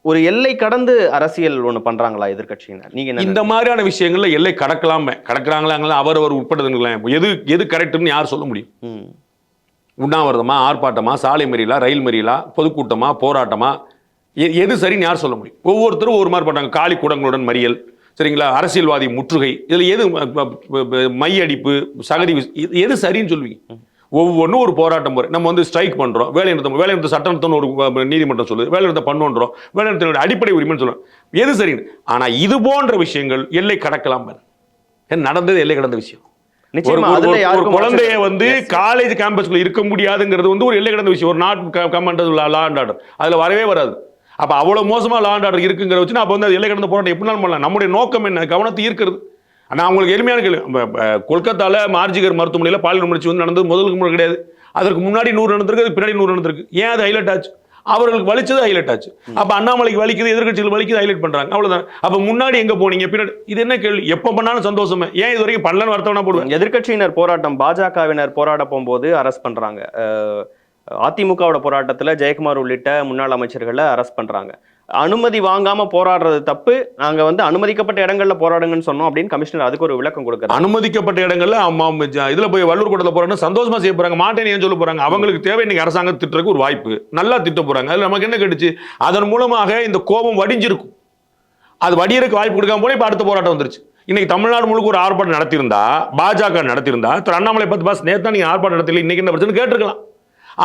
ஒரு எல்லை கடந்து அரசியல் ஒண்ணு பண்றாங்களா எதிர்கட்சியினர்? நீங்க இந்த மாதிரியான விஷயங்கள்ல எல்லை கடக்கிறாங்களா? அவர் உட்படுதுங்களேன். எது கரெக்ட்னு யார் சொல்ல முடியும்? உண்ணாவிரதமா, ஆர்ப்பாட்டமா, சாலை மறியலா, ரயில் மறியலா, பொதுக்கூட்டமா, போராட்டமா, எது சரின்னு யார் சொல்ல முடியும்? ஒவ்வொருத்தரும் ஒரு மாதிரி பண்றாங்க. காலி கூடங்களுடன் மறியல், சரிங்களா, அரசியல்வாதி முற்றுகை, இதுல எது மையடிப்பு, சகதி, எது சரின்னு சொல்லுவீங்க? ஒவ்வொன்றும் ஒரு போராட்டம் முறை. நம்ம வந்து ஸ்ட்ரைக் பண்றோம், வேலை நிறுத்தம் சட்டம்னு ஒரு நீதிமன்றம் சொல்லுது, வேலை நிறுத்தம் பண்ணுன்றோம், வேலை நிறுத்தத்தினுடைய அடிப்படை உரிமைன்னு சொல்றோம், எது சரின்னு. ஆனா இது போன்ற விஷயங்கள் எல்லை கடக்கலாம். நடந்தது எல்லை கடந்த விஷயம். ஒரு குழந்தைய வந்து காலேஜ் கேம்பஸ்ல இருக்க முடியாதுங்கிறது வந்து ஒரு எல்லை கடந்த விஷயம். ஒரு not commander law and order அதுல வரவே வராது. அப்ப அவ்வளவு மோசமா லா அண்ட் ஆர்டர் இருக்குங்கிற வச்சு அப்ப வந்து எல்லை கடந்த போராட்டம் எப்படினாலும் பண்ணலாம். நம்முடைய நோக்கம் என்ன? கவனத்தை ஈர்க்கிறது. நான் உங்களுக்கு எளிமையான கேள்வி. கொல்கத்தால மார்ஜிகர் மருத்துவமனையில் பாலியல் உணர்ச்சி வந்து நடந்தது முதலுக்கு கிடையாது. அதற்கு முன்னாடி 100 நடந்திருக்கு, அதுக்கு பின்னாடி 100 நடந்திருக்கு. ஏன் அது ஹைலைட் ஆச்சு? அவர்களுக்கு வலிச்சது ஹைலைட் ஆச்சு. அப்ப அண்ணாமலைக்கு வலிக்குது, எதிர்கட்சிகள் வலிக்குது, ஹைலைட் பண்றாங்க, அவ்வளவுதான். அப்ப முன்னாடி எங்க போனீங்க, பின்னாடி? இது என்ன கேள்வி? எப்ப பண்ணாலும் சந்தோஷமே, ஏன் இது வரைக்கும் பண்ணலன்னு வருத்தம்னா போடுவேன். எதிர்கட்சியினர் போராட்டம், பாஜகவினர் போராட போகும்போது அரெஸ்ட் பண்றாங்க. அதிமுகவோட போராட்டத்துல ஜெயக்குமார் உள்ளிட்ட முன்னாள் அமைச்சர்களை அரெஸ்ட் பண்றாங்க. அனுமதி வாங்காம போராடுறது தப்பு, நாங்க வந்து அனுமதிக்கப்பட்ட இடங்கள்ல போராடுங்கன்னு சொன்னோம் அப்படின்னு கமிஷனர் அதுக்கு ஒரு விளக்கம் கொடுக்குறாங்க. அனுமதிக்கப்பட்ட இடங்கள்ல இதுல போய் வள்ளூர் கூட்டத்துல போறாங்க, சந்தோஷமா செய்ய போறாங்க, மாட்டேன்னு ஏன் சொல்ல போறாங்க? அவங்களுக்கு தேவை இன்னைக்கு அரசாங்கம் திட்டுறதுக்கு ஒரு வாய்ப்பு, நல்லா திட்ட போறாங்க. அதுல நமக்கு என்ன கிடைச்சு? அதன் மூலமாக இந்த கோபம் வடிஞ்சிருக்கும். அது வடியறதுக்கு வாய்ப்பு கொடுக்காம போல இப்ப அடுத்த போராட்டம் வந்துருச்சு. இன்னைக்கு தமிழ்நாடு முழுக்க ஒரு ஆர்ப்பாட்டம் நடத்தியிருந்தா, பாஜக நடத்தியிருந்தா, திரு அண்ணாமலை பத்து பாஸ் நேத்தா நீங்க ஆர்ப்பாட்டம் நடத்தல, இன்னைக்கு என்ன பிரச்சனை கேட்டிருக்கலாம்.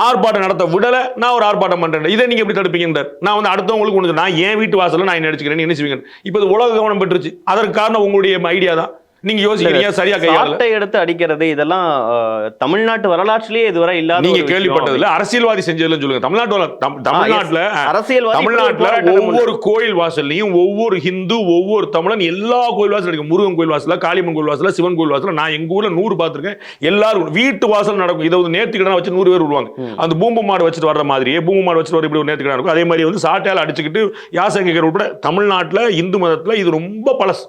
ஆர்ப்பாட்டம் நடத்த விடல, நான் ஒரு ஆர்ப்பாட்டம் பண்றேன், இதை நீங்க எப்படி தடுப்பீங்க? நான் வந்து அடுத்தவங்களுக்கு ஒன்று, நான் என் வீட்டு வாசல்ல நான் நடிச்சுக்கிறேன், என்ன செய்வீங்க? இப்போ உலக கவனம் பெற்றுச்சு. அதற்கு காரணம் உங்களுடைய ஐடியா தான். நீங்க யோசிக்கிறீங்க சரியா கையாள எடுத்து அடிக்கிறது, இதெல்லாம் தமிழ்நாட்டு வரலாற்றிலேயே இதுவரை இல்லாத. நீங்க கேள்விப்பட்டதுல அரசியல்வாதி செஞ்சதுன்னு சொல்லுங்க. தமிழ்நாட்டுல ஒவ்வொரு கோயில் வாசல்லையும் ஒவ்வொரு ஹிந்து, ஒவ்வொரு தமிழன் எல்லா கோயில் வாசல் இருக்கு. முருகன் கோயில் வாசல, காளியம்மன் கோயில் வாசல, சிவன் கோயில் வாசல. நான் எங்க ஊர்ல 100 பார்த்திருக்கேன். எல்லாரும் வீட்டு வாசல் நடக்கும். இதை வந்து நேர்த்திக்கடனா வச்சு 100 பேர் விடுவாங்க. அந்த பூம்பு மாடு வச்சுட்டு வர்ற மாதிரியே, பூம்பு மாடு வச்சுட்டு வர இப்படி ஒரு நேர்த்திக்கடனா இருக்கும். அதே மாதிரி வந்து சாட்டையால் அடிச்சுக்கிட்டு யாசகர் உட்பட தமிழ்நாட்டுல இந்து மதத்துல இது ரொம்ப பழசு.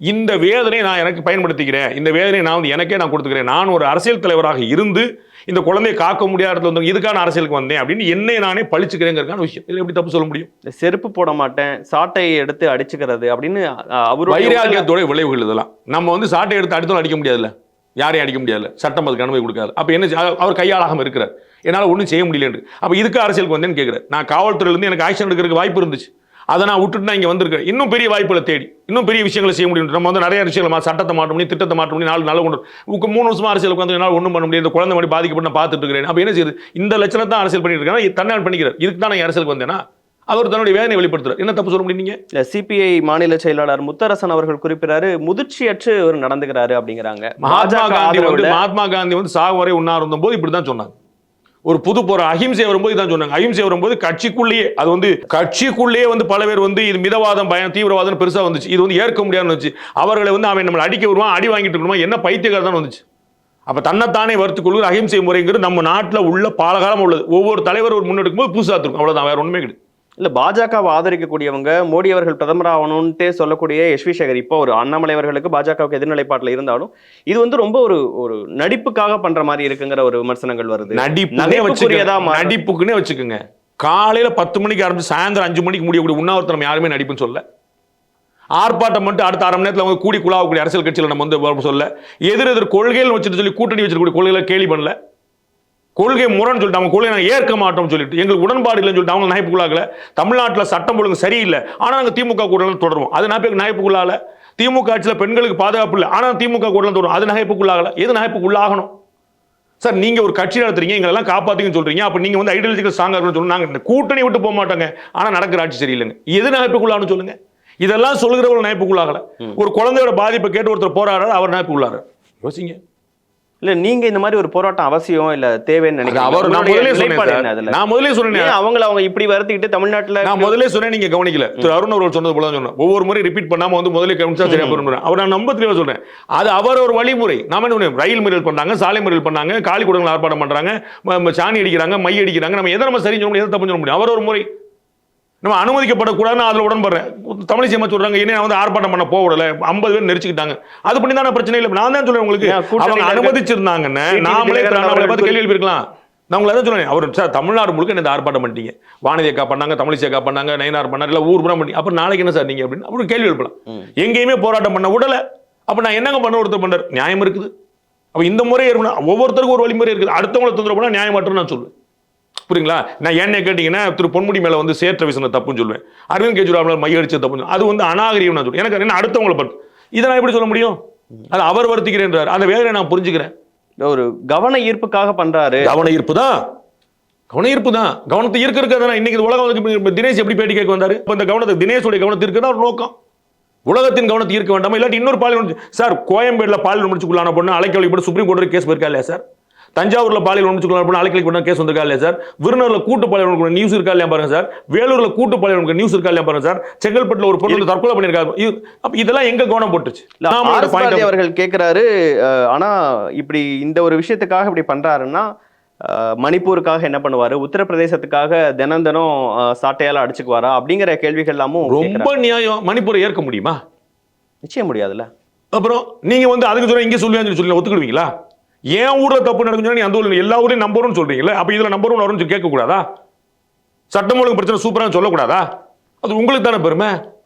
இந்த வேதனை நான் எனக்கு பயன்படுத்திக்கிறேன், இந்த வேதனை நான் வந்து எனக்கே நான் கொடுத்துக்கிறேன். நான் ஒரு அரசியல் தலைவராக இருந்து இந்த குழந்தையை காக்க முடியாத இடத்துல வந்து இதுக்கான அரசியலுக்கு வந்தேன் அப்படின்னு என்னை நானே பழிச்சுக்கிறேங்கிறதுக்கான விஷயம். இதில் எப்படி தப்பு சொல்ல முடியும்? செருப்பு போட மாட்டேன், சாட்டையை எடுத்து அடிச்சுக்கிறது அப்படின்னு அவர் வைராக்கியத்தோட விளைவுகள் இதெல்லாம். நம்ம வந்து சாட்டை எடுத்து அடித்தாலும் அடிக்க முடியாதுல்ல, யாரையும் அடிக்க முடியாதுல்ல, சட்டம் அதுக்கு அனுமதி கொடுக்காது. அப்போ என்ன அவர் கையாளாமல் இருக்கிறார், என்னால் ஒன்றும் செய்ய முடியல. அப்போ இதுக்கு அரசியலுக்கு வந்தேன்னு கேட்குறேன். நான் காவல்துறையிலேருந்து எனக்கு ஆக்ஷன் எடுக்கிறதுக்கு வாய்ப்பு இருந்துச்சு. அதை நான் விட்டுட்டு நான் இங்கே வந்திருக்கேன். இன்னும் பெரிய வாய்ப்புகளை தேடி இன்னும் பெரிய விஷயங்களை செய்ய முடியும். நம்ம வந்து நிறைய விஷயங்கள் சட்டத்தை மாற்ற முடியும், திட்டத்தை மாற்ற முடியும். 4 கொண்டு 3 வருஷமா அரசியலுக்கு வந்து என்னால் ஒன்றும் பண்ண முடியாது. இந்த குழந்தை மாதிரி பாதிக்கப்பட்டு நான் பார்த்துட்டு இருக்கிறேன். அப்போ என்ன செய்யுது? இந்த லட்சணத்தை தான் அரசியல் பண்ணிட்டு இருக்கேன். தன்னால் பண்ணிக்கிறார். இதுக்கு தான் நான் அரசியலுக்கு வந்தேன்னா அவர் தன்னுடைய வேதனை வெளிப்படுத்துறாரு. என்ன தப்பு சொல்ல முடியும்? நீங்க சிபிஐ மாநில செயலாளர் முத்தரசன் அவர்கள் குறிப்பிடாரு, முதிர்ச்சியற்று அவர் நடந்துக்கிறாரு அப்படிங்கிறாங்க. மகாத்மா காந்தி வந்து சாகு வரை உண்ணா இருந்த போது இப்படிதான் சொன்னாங்க. ஒரு புது போற அஹிம்சை வரும்போது இதான் சொன்னாங்க. அஹிம்சை வரும்போது கட்சிக்குள்ளேயே அது வந்து கட்சிக்குள்ளேயே வந்து பல பேர் வந்து இது மிதவாதம் பயம் தீவிரவாதம் பெருசா வந்துச்சு. இது வந்து ஏற்க முடியாதுன்னு வந்துச்சு. அவர்களை வந்து அவன் நம்மளை அடிக்க வருவான், அடி வாங்கிட்டு இருக்கணுமா, என்ன பைத்தியக்காரர் தான் வந்துச்சு. அப்ப தன்னைத்தானே வறுத்துக் கொள்கிற அஹிம்சை முறைங்கிறது நம்ம நாட்டில் உள்ள பாலகாலம் உள்ளது. ஒவ்வொரு தலைவர் ஒரு முன்னெடுக்கும் போது புதுசா இருக்கும். அவ்வளவுதான், வேற ஒண்ணுமே கிடையாது. இல்ல, பாஜகவை ஆதரிக்கக்கூடியவங்க மோடி அவர்கள் பிரதமர் ஆகணும்ட்டே சொல்லக்கூடிய எஸ்வி சேகர் இப்போ ஒரு அண்ணாமலை அவர்களுக்கு பாஜகவுக்கு எதிர்நிலைப்பாட்டில் இருந்தாலும் இது வந்து ரொம்ப ஒரு நடிப்புக்காக பண்ற மாதிரி இருக்குங்கிற ஒரு விமர்சனங்கள் வருது. நடிப்புக்குன்னே வச்சுக்கோங்க. காலையில 10 மணிக்கு ஆரம்பிச்சு சாயந்தரம் 5 மணிக்கு முடியக்கூடிய உண்ணாவிரதம் யாருமே நடிப்புன்னு சொல்ல. ஆர்ப்பாட்டம் மட்டும் அடுத்த 1/2 மணி நேரத்தில் அவங்க கூடி குழாவக்கூடிய அரசியல் கட்சியில் நம்ம வந்து சொல்ல. எதிர் கொள்கைகள் வச்சுட்டு சொல்லி கூட்டணி வச்சிருக்கக்கூடிய கொள்கைகளை கேலி பண்ணல. கொள்கை முரண் சொல்லிட்டு அவங்க கொள்கை நாங்கள் ஏற்க மாட்டோம் சொல்லிட்டு எங்களுக்கு உடன்பாடு இல்லைன்னு சொல்லிட்டு அவங்க நகைப்புக்குள்ளாகல. தமிழ்நாட்டில் சட்டம் ஒழுங்கு சரியில்லை, ஆனால் நாங்கள் திமுக கூட தொடருவோம். அது நகைப்புக்குள்ளாகல. திமுக ஆட்சியில் பெண்களுக்கு பாதுகாப்பு இல்லை, ஆனால் திமுக கூட தொடரும். அது நகைப்புக்குள்ளாகல. எது நகைப்புக்குள்ளாகணும்? சார், நீங்க ஒரு கட்சி நடத்துறீங்க, எங்களெல்லாம் காப்பாத்திங்கன்னு சொல்றீங்க. அப்ப நீங்க வந்து ஐடியாலஜிக்கல் ஸ்ட்ராங்கா இருக்கணும்னு சொல்லுங்க. நாங்க கூட்டணி விட்டு போக மாட்டாங்க, ஆனா நடக்கிற ஆட்சி சரியில்லைங்க. எது நகைப்புக்குள்ளாகனு சொல்லுங்க. இதெல்லாம் சொல்லுகிறவர்கள் நகைப்புக்குள்ளாகல. ஒரு குழந்தையோட பாதிப்பை கேட்டு ஒருத்தர் போராடுறாரு, அவர் நகைப்புக்குள்ளாரு. யோசிங்க. இல்ல, நீங்க இந்த மாதிரி ஒரு போராட்டம் அவசியம் இல்ல தேவைன்னு நினைக்கிறேன். நான் முதலே சொன்னேன் அவங்க இப்படி வருத்திக்கிட்டு தமிழ்நாட்டுல நான் முதலே சொன்னேன், நீங்க கவனிக்கல. திரு அருண் அவர்கள் சொன்னது போல சொன்னேன். ஒவ்வொரு முறை ரிப்பீட் பண்ணாம வந்து முதலே கவனிச்சா சரியா போறேன். அவர் நான் நம்ப தெளிவா சொல்றேன். அது அவர் ஒரு வழிமுறை. நாம என்ன ரயில் மறியல் பண்ணாங்க, சாலை மறியல் பண்ணாங்க, காலி குடங்கள் ஆர்ப்பாட்டம் பண்றாங்க, சாணி அடிக்கிறாங்க, மை அடிக்கிறாங்க. நம்ம எதை நம்ம சரி சொல்ல முடியும், எதை தப்பு சொல்ல முடியும்? அவர் ஒரு முறை நம்ம அனுமதிக்கப்படக்கூடாதுன்னு அதுல உடன்படுறேன். தமிழிசை அம்மா சொல்றாங்க, என்ன வந்து ஆர்ப்பாட்டம் பண்ண போகல, 50 பேர் நெரிச்சுக்கிட்டாங்க. அது பண்ணி தானே பிரச்சனை இல்லை. நான் தான் சொல்றேன் உங்களுக்கு, அவங்க அனுமதிச்சிருந்தாங்கன்னு நாமளே பார்த்து கேள்வி எழுப்பிருக்கலாம். நான் உங்களை தான் சொல்றேன். அவர் சார் தமிழ்நாடு முழுக்க இந்த ஆர்ப்பாட்டம் பண்ணிட்டீங்க, வானதி அக்கா பண்ணாங்க, தமிழிசை அக்கா பண்ணாங்க, நயனார் பண்ணார், இல்லை ஊர் புறம் பண்ணி, அப்புறம் நாளைக்கு என்ன சார் நீங்க அப்படின்னு அப்படி கேள்வி எழுப்பலாம். எங்கேயுமே போராட்டம் பண்ண விடல. அப்ப நான் என்னங்க பண்ண ஒருத்தர் பண்றாரு, நியாயம் இருக்குது. அப்ப இந்த முறை ஒவ்வொருத்தருக்கும் ஒரு வழிமுறை இருக்குது. அடுத்தவங்களை தொந்தரவு பண்ணா நியாயமற்ற நான் சொல்லுவேன். புரியுங்களா? நான் என்ன கேட்டீங்கன்னா திரு பொன்முடி மேல வந்து சேற்ற வீசின தப்புன்னு சொல்லுவேன். அரவிந்த் கெஜ்ரிவால் மையடிச்ச தப்புன்னு, அது வந்து அநாகரிகம் நான் சொல்லுவேன். எனக்கு என்ன அடுத்தவங்களை பார்த்து இதை நான் எப்படி சொல்ல முடியும்? அது அவர் வருத்திக்கிறேன்றார். அந்த வேதனை நான் புரிஞ்சுக்கிறேன். ஒரு கவன ஈர்ப்புக்காக பண்றாரு. கவன ஈர்ப்பு தான், கவனத்தை ஈர்க்கிறதுக்கு. இன்னைக்கு உலகம் வந்து தினேஷ் எப்படி பேட்டி கேட்க வந்தாரு? இந்த கவனத்தை தினேஷோட கவனத்தை இருக்கிறதா ஒரு நோக்கம். உலகத்தின் கவனத்தை ஈர்க்க வேண்டாமா? இல்லாட்டி இன்னொரு பாலியல் சார், கோயம்பேடுல பாலியல் முடிச்சுக்குள்ளான பொண்ணு அழைக்கவழிப்பட்டு சுப்ரீம் கோர்ட்டு கேஸ் போயிருக்கா இல்லையா சார்? தஞ்சாவூர்ல பாலியல் முடிச்சுக்குள்ளான அழைக்கவழிப்பட்டு கேஸ் வந்திருக்கா இல்லையா சார்? விருநூர்ல கூட்டு பாலியல் நியூஸ் இருக்கா இல்லையா பாருங்க சார்? வேலூர்ல கூட்டு பாலியல் நியூஸ் இருக்கா இல்லையா பாருங்க சார்? செங்கல்பட்டுல ஒரு பொண்ணு தற்கொலை பண்ணிருக்காரு. இதெல்லாம் எங்க கவனம் போட்டுச்சு? அவர்கள் கேட்கிறாரு. ஆனா இப்படி இந்த ஒரு விஷயத்துக்காக இப்படி பண்றாருன்னா மணிப்பூருக்காக என்ன பண்ணுவாரு, உத்தரப்பிரதேசத்துக்காக தினம் சாட்டையால அடிச்சுக்குவாரா அப்படிங்கிற கேள்விகள் எல்லாமும் ரொம்ப நியாயம். மணிப்பூரை ஏற்க முடியுமா? நிச்சயம் முடியாதுல்ல. அப்புறம் நீங்க வந்து அதுக்கு சொல்ல இங்க சொல்லுவேன் சொல்லி ஒத்துக்கிடுவீங்களா? ஏன் ஊர்ல தப்பு நடக்குன்னு நீ அந்த ஊர்ல எல்லா ஊர்லயும் நம்பர் 1 சொல்றீங்களா? அப்ப இதுல நம்பர் 1 வரும்னு கேட்க கூடாதா? சட்டம் ஒழுங்கு பிரச்சனை சூப்பரா சொல்லக்கூடாதா? அது உங்களுக்கு தானே பெருமை.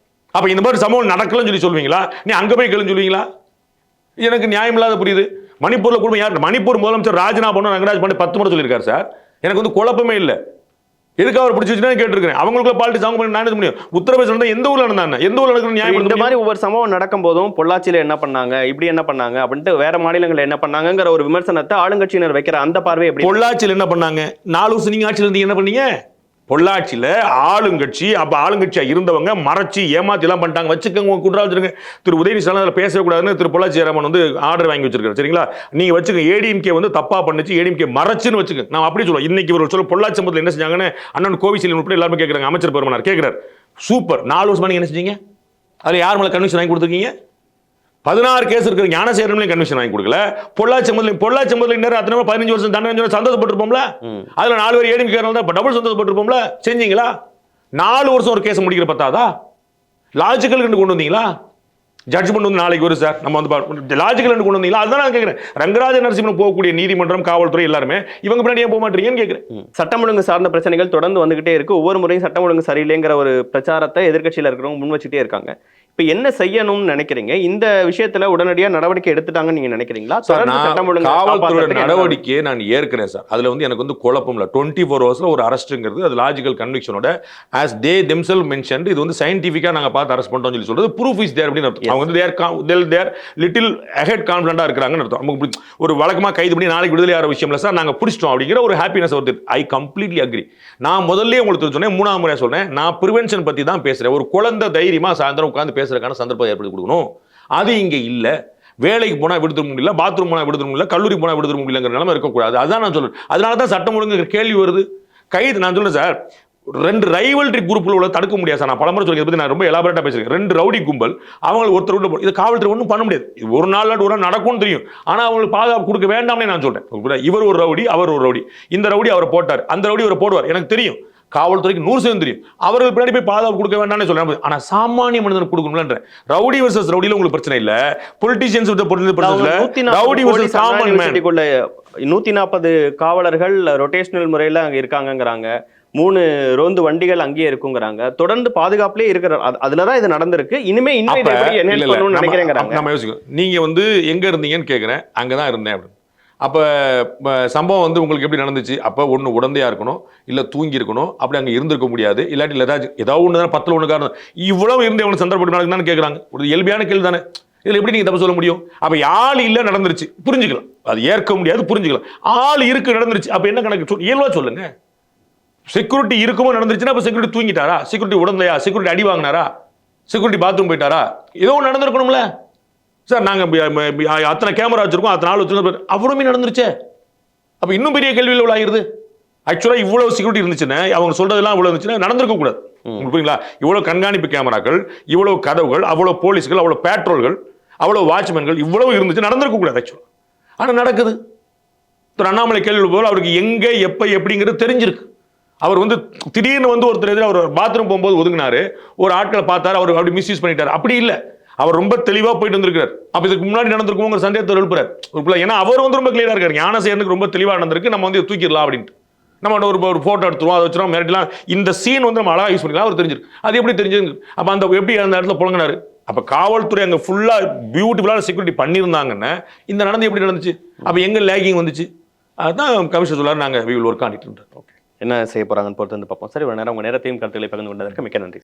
அப்ப இந்த மாதிரி சம்பவம் நடக்கலன்னு சொல்லி சொல்வீங்களா? நீ அங்க போய் கேளுன்னு சொல்லுவீங்களா? எனக்கு நியாயம் இல்லாத புரியுது. மணிப்பூர்ல குடும்பம் யார்? மணிப்பூர் முதலமைச்சர் ராஜ்நாத் ரங்கராஜ் பாண்டே 10 முறை சொல்லியிருக்காரு சார். எனக்கு வந்து குழப்பமே இல்லை. எதுக்கு அவர் பிடிச்சி வச்சுன்னா கேட்டிருக்கேன். அவங்களுக்குள்ள பாலிடிக்ஸ் அவங்க பண்ணி நான் முடியும். உத்தரப்பிரதேசம் எந்த ஊர்ல நடந்தாங்க, எந்த ஊர்ல நடக்கிற நியாயம்? இந்த மாதிரி ஒவ்வொரு சம்பவம் நடக்கும் போதும் பொள்ளாச்சியில என்ன பண்ணாங்க, இப்படி என்ன பண்ணாங்க அப்படின்ட்டு வேற மாநிலங்கள் என்ன பண்ணாங்கிற ஒரு விமர்சனத்தை ஆளுங்கட்சியினர் வைக்கிற அந்த பார்வை எப்படி? பொள்ளாச்சியில் என்ன பண்ணாங்க? 4 வருஷம் நீங்க ஆட்சியில் இருந்தீங்க, என்ன பண்ணீங்க? பொள்ளாச்சியில ஆளுங்கட்சி, அப்ப ஆளுங்கட்சியா இருந்தவங்க மறைச்சி ஏமாத்தி எல்லாம் பண்ணிட்டாங்க. வச்சுக்கோங்க, கூட்டா வச்சிருங்க. திரு உதயநிதி ஸ்டாலின் பேசவே கூடாதுன்னு திரு பொள்ளாச்சி ஜெயராமன் வந்து ஆர்டர் வாங்கி வச்சிருக்காரு. சரிங்களா? நீங்க வச்சுக்க. ஏடிஎம்கே வந்து தப்பா பண்ணுச்சு, ஏடிஎம்கே மறைச்சுன்னு வச்சுக்க. நான் அப்படி சொல்லுவேன். இன்னைக்கு இவர் சொல்ல பொள்ளாச்சி சம்பவத்தில் என்ன செஞ்சாங்கன்னு அண்ணன் கோவிசீலன் உட்பட எல்லாருமே கேட்கறாங்க. அமைச்சர் பெருமனார் கேட்கிறார். சூப்பர், 4 வருஷமா நீங்க என்ன செஞ்சீங்க? அதுல யார் மேல கன்விஷன் வாங்கி கொடுத்துருக்கீங்க? 16 கேஸ் இருக்கிற ஞானசேகரன்லையும் கன்விஷன் வாங்கி கொடுக்கல. பொள்ளாச்சி சம்பவத்தில் நேரம் அத்தனை 15 வருஷம் தண்டனை சந்தோஷப்பட்டிருப்போம்ல. அதுல 4 பேர் ஏடிஎம்கே தான் டபுள் சந்தோஷப்பட்டிருப்போம்ல. செஞ்சீங்களா? 4 வருஷம் ஒரு கேஸ் முடிக்கிற பத்தாதா? லாஜிக்கல் கொண்டு வந்தீங்களா? ஜட்ஜ்மெண்ட் வந்து நாளைக்கு வரும் சார், நம்ம வந்து லாஜிக்கல் கொண்டு வந்தீங்களா? அதுதான் நான் கேட்கிறேன். ரங்கராஜ நரசிம்மன் போகக்கூடிய நீதிமன்றம், காவல்துறை எல்லாருமே இவங்க பின்னாடி ஏன் போக மாட்டீங்கன்னு கேட்கிறேன். சட்டம் ஒழுங்கு சார்ந்த பிரச்சனைகள் தொடர்ந்து வந்துகிட்டே இருக்கு. ஒவ்வொரு முறையும் சட்டம் ஒழுங்கு சரியில்லைங்கிற ஒரு பிரச்சாரத்தை எதிர்க்கட்சியில் இருக்கிறவங்க முன் வச்சுட்டே இருக்காங்க. இப்ப என்ன செய்யணும்னு நினைக்கிறீங்க? இந்த விஷயத்துல உடனடியா நடவடிக்கை எடுத்துட்டாங்கன்னு நீங்க நினைக்கிறீங்களா? சார், தொடர்ந்து நான் சட்டம் ஒழுங்கை காவல்துறை காப்பாத்துறதுக்கு என்ன நடவடிக்கையை நான் ஏற்கிறேன் சார். அதுல வந்து எனக்கு வந்து குழப்பம் இல்லை. 24 ஹவர்ஸ்ல ஒரு அரெஸ்ட்ங்கிறது அது லாஜிக்கல் கன்விக்ஷனோட ஆஸ் தே தெம்செல்ஃப் மென்ஷன்ட் இது வந்து சயின்டிஃபிக்கா நாங்க பார்த்து அரெஸ்ட் பண்ணிட்டோம் சொல்லி சொல்றது ப்ரூஃப் இஸ் தேர் அப்படின்னு அர்த்தம். அவங்க வந்து தேர் லிட்டில் அஹெட் கான்ஃபிடண்டா இருக்கிறாங்கன்னு அர்த்தம். நமக்கு ஒரு வழக்கமா கைது பண்ணி நாளைக்கு விடுதலை ஆகிற விஷயம் இல்லை சார், நாங்க பிடிச்சிட்டோம் அப்படிங்கிற ஒரு ஹாப்பினஸ் வருது. I completely agree. நான் முதல்ல உங்களுக்கு சொன்னேன், 3ஆம் முறையா சொல்றேன், நான் ப்ரிவென்ஷன் பத்தி தான் பேசுறேன். ஒரு குழந்தை தைரியமா சாயந்தரம் உட்கார்ந்து பேசுறதுக்கான சந்தர்ப்பம் ஏற்படுத்தி கொடுக்கணும். அது இங்க இல்ல. வேலைக்கு போனா விடுதல் முடியல, பாத்ரூம் போனா விடுதல் முடியல, கல்லூரி போனா விடுதல் முடியலங்கிற நிலைமை இருக்கக்கூடாது. அதான் நான் சொல்றேன். அதனால தான் சட்டம் ஒழுங்கு கேள்வி வருது. கைது நான் சொல்றேன் சார், 2 ரைவல்ரி குரூப்ல உள்ள தடுக்க முடியாது சார். நான் பலமுறை சொல்லிக்கிறத பத்தி நான் ரொம்ப எலாபரேட்டா பேசுறேன். 2 ரவுடி கும்பல் அவங்களுக்கு ஒருத்தர் உள்ள இது காவல்துறை ஒன்றும் பண்ண முடியாது. இது ஒரு நாள் நடக்கும்னு தெரியும். ஆனா அவங்களுக்கு பாதுகாப்பு கொடுக்க வேண்டாம்னே நான் சொல்றேன். இவர் ஒரு ரவுடி, அவர் ஒரு ரவுடி. இந்த ரவுடி அவரை போட்டார், அந்த ரவுடி அவரை போடுவார். எனக்கு தெரியும். காவல்துறைக்கு 100% தெரியும். அவர்கள் பின்னாடி போய் பாதுகாப்பு கொடுக்க வேண்டாம்னு சொல்றேன். ஆனா சாமானிய மனிதனுக்கு கொடுக்கணும்ன்ற ரவுடி வர்சஸ் ரவுடில உங்களுக்கு பிரச்சனை இல்ல. Politicians with politicians rowdy versus common man. 140 காவலர்கள் ரொட்டேஷனல் முறையில அங்க இருக்காங்கங்கறாங்க. 3 ரோந்து வண்டிகள் அங்கேயே இருக்குங்கறாங்க. தொடர்ந்து பாதுகாப்புலயே இருக்கிற அதுலதான் இது நடந்திருக்கு. இனிமே இதை எப்படி என்ஹான்ஸ் பண்ணணும்னு நினைக்கிறேங்கறாங்க. நம்ம யோசிக்கணும். நீங்க வந்து எங்க இருந்தீங்கன்னு கேக்குறேன். அங்கதான் இருந்தேன் அப்படின்னு. அப்போ சம்பவம் வந்து உங்களுக்கு எப்படி நடந்துச்சு? அப்போ ஒன்று உடந்தையா இருக்கணும், இல்லை தூங்கி இருக்கணும், அப்படி அங்கே இருந்திருக்க முடியாது. இல்லாட்டி ஏதாவது ஒன்று தானே 10ல் 1 காரணம். இவ்வளவு இருந்து எவ்வளோ சந்தர்ப்பப்பட்டு நடக்குதான்னு கேட்குறாங்க. ஒரு இயல்பியான கேள்வி தானே. இதில் எப்படி நீங்கள் தப்பு சொல்ல முடியும்? அப்போ ஆள் இல்லை நடந்துருச்சு, புரிஞ்சுக்கலாம். அது ஏற்க முடியாது, புரிஞ்சுக்கலாம். ஆள் இருக்கு நடந்துருச்சு, அப்போ என்ன கணக்கு இயல்பா சொல்லுங்க. செக்யூரிட்டி இருக்குமோ நடந்துருச்சுன்னா அப்போ செக்யூரிட்டி தூங்கிட்டாரா? செக்யூரிட்டி உடந்தையா? செக்யூரிட்டி அடி வாங்கினாரா? செக்யூரிட்டி பாத்ரூம் போயிட்டாரா? ஏதோ ஒன்று நடந்திருக்கணும்ல சார். நாங்கள் அத்தனை கேமரா வச்சிருக்கோம், அத்தனை ஆள் வச்சிருக்கோம், அவ்வளவுமே நடந்துருச்சே. அப்போ இன்னும் பெரிய கேள்வியில் உள்ள ஆகிருது. ஆக்சுவலாக இவ்வளவு செக்யூரிட்டி இருந்துச்சுன்னா, அவங்க சொல்றதெல்லாம் இவ்வளவு இருந்துச்சுன்னா நடந்திருக்க கூடாது. புரியுங்களா? இவ்வளவு கண்காணிப்பு கேமராக்கள், இவ்வளவு கதவுகள், அவ்வளவு போலீஸ்கள், அவ்வளவு பேட்ரோல்கள், அவ்வளவு வாட்ச்மேன்கள், இவ்வளவு இருந்துச்சு, நடந்திருக்க கூடாது ஆக்சுவலாக. ஆனால் நடக்குது. அண்ணாமலை கேள்வி போல அவருக்கு எங்க எப்ப எப்படிங்கிறது தெரிஞ்சிருக்கு. அவர் வந்து திடீர்னு வந்து ஒருத்தர் எதிராக அவர் பாத்ரூம் போகும்போது ஒதுங்கினாரு, ஒரு ஆட்களை பார்த்தாரு, அவர் அப்படி மிஸ்யூஸ் பண்ணிட்டாரு. அப்படி இல்லை, அவர் ரொம்ப தெளிவா போயிட்டு வந்திருக்காரு. அப்ப இதுக்கு முன்னாடி நடந்திருக்குங்கிற சந்தேகத்தை எழுப்புறாரு. ஏன்னா அவர் வந்து ரொம்ப கிளியரா இருக்காரு. ஞானசேகரனுக்கு ரொம்ப தெளிவா நடந்திருக்கு, நம்ம வந்து தூக்கிடலாம் அப்படின்ட்டு. நம்ம ஒரு போட்டோ எடுத்துருவோம், அதை வச்சிரும் மிரட்டலாம். இந்த சீன் வந்து நம்ம அழகா யூஸ் பண்ணிக்கலாம். அவர் தெரிஞ்சிருக்கு. அது எப்படி தெரிஞ்சது? அப்ப அந்த எப்படி அந்த இடத்துல புழங்கினாரு? அப்ப காவல்துறை அங்க ஃபுல்லா பியூட்டிஃபுல்லான செக்யூரிட்டி பண்ணியிருந்தாங்கன்னா இந்த நடந்து எப்படி நடந்துச்சு? அப்ப எங்க லேகிங் வந்துச்சு? அதுதான் கமிஷனர் சொல்லாரு, நாங்க we will work on it. என்ன செய்ய போறாங்கன்னு பொறுத்து வந்து பார்ப்போம். சரி, ஒரு நேரம் உங்க நேரத்தையும் கருத்துக்களை பகிர்ந்து கொண்டதற்கு மிக்க நன்றி.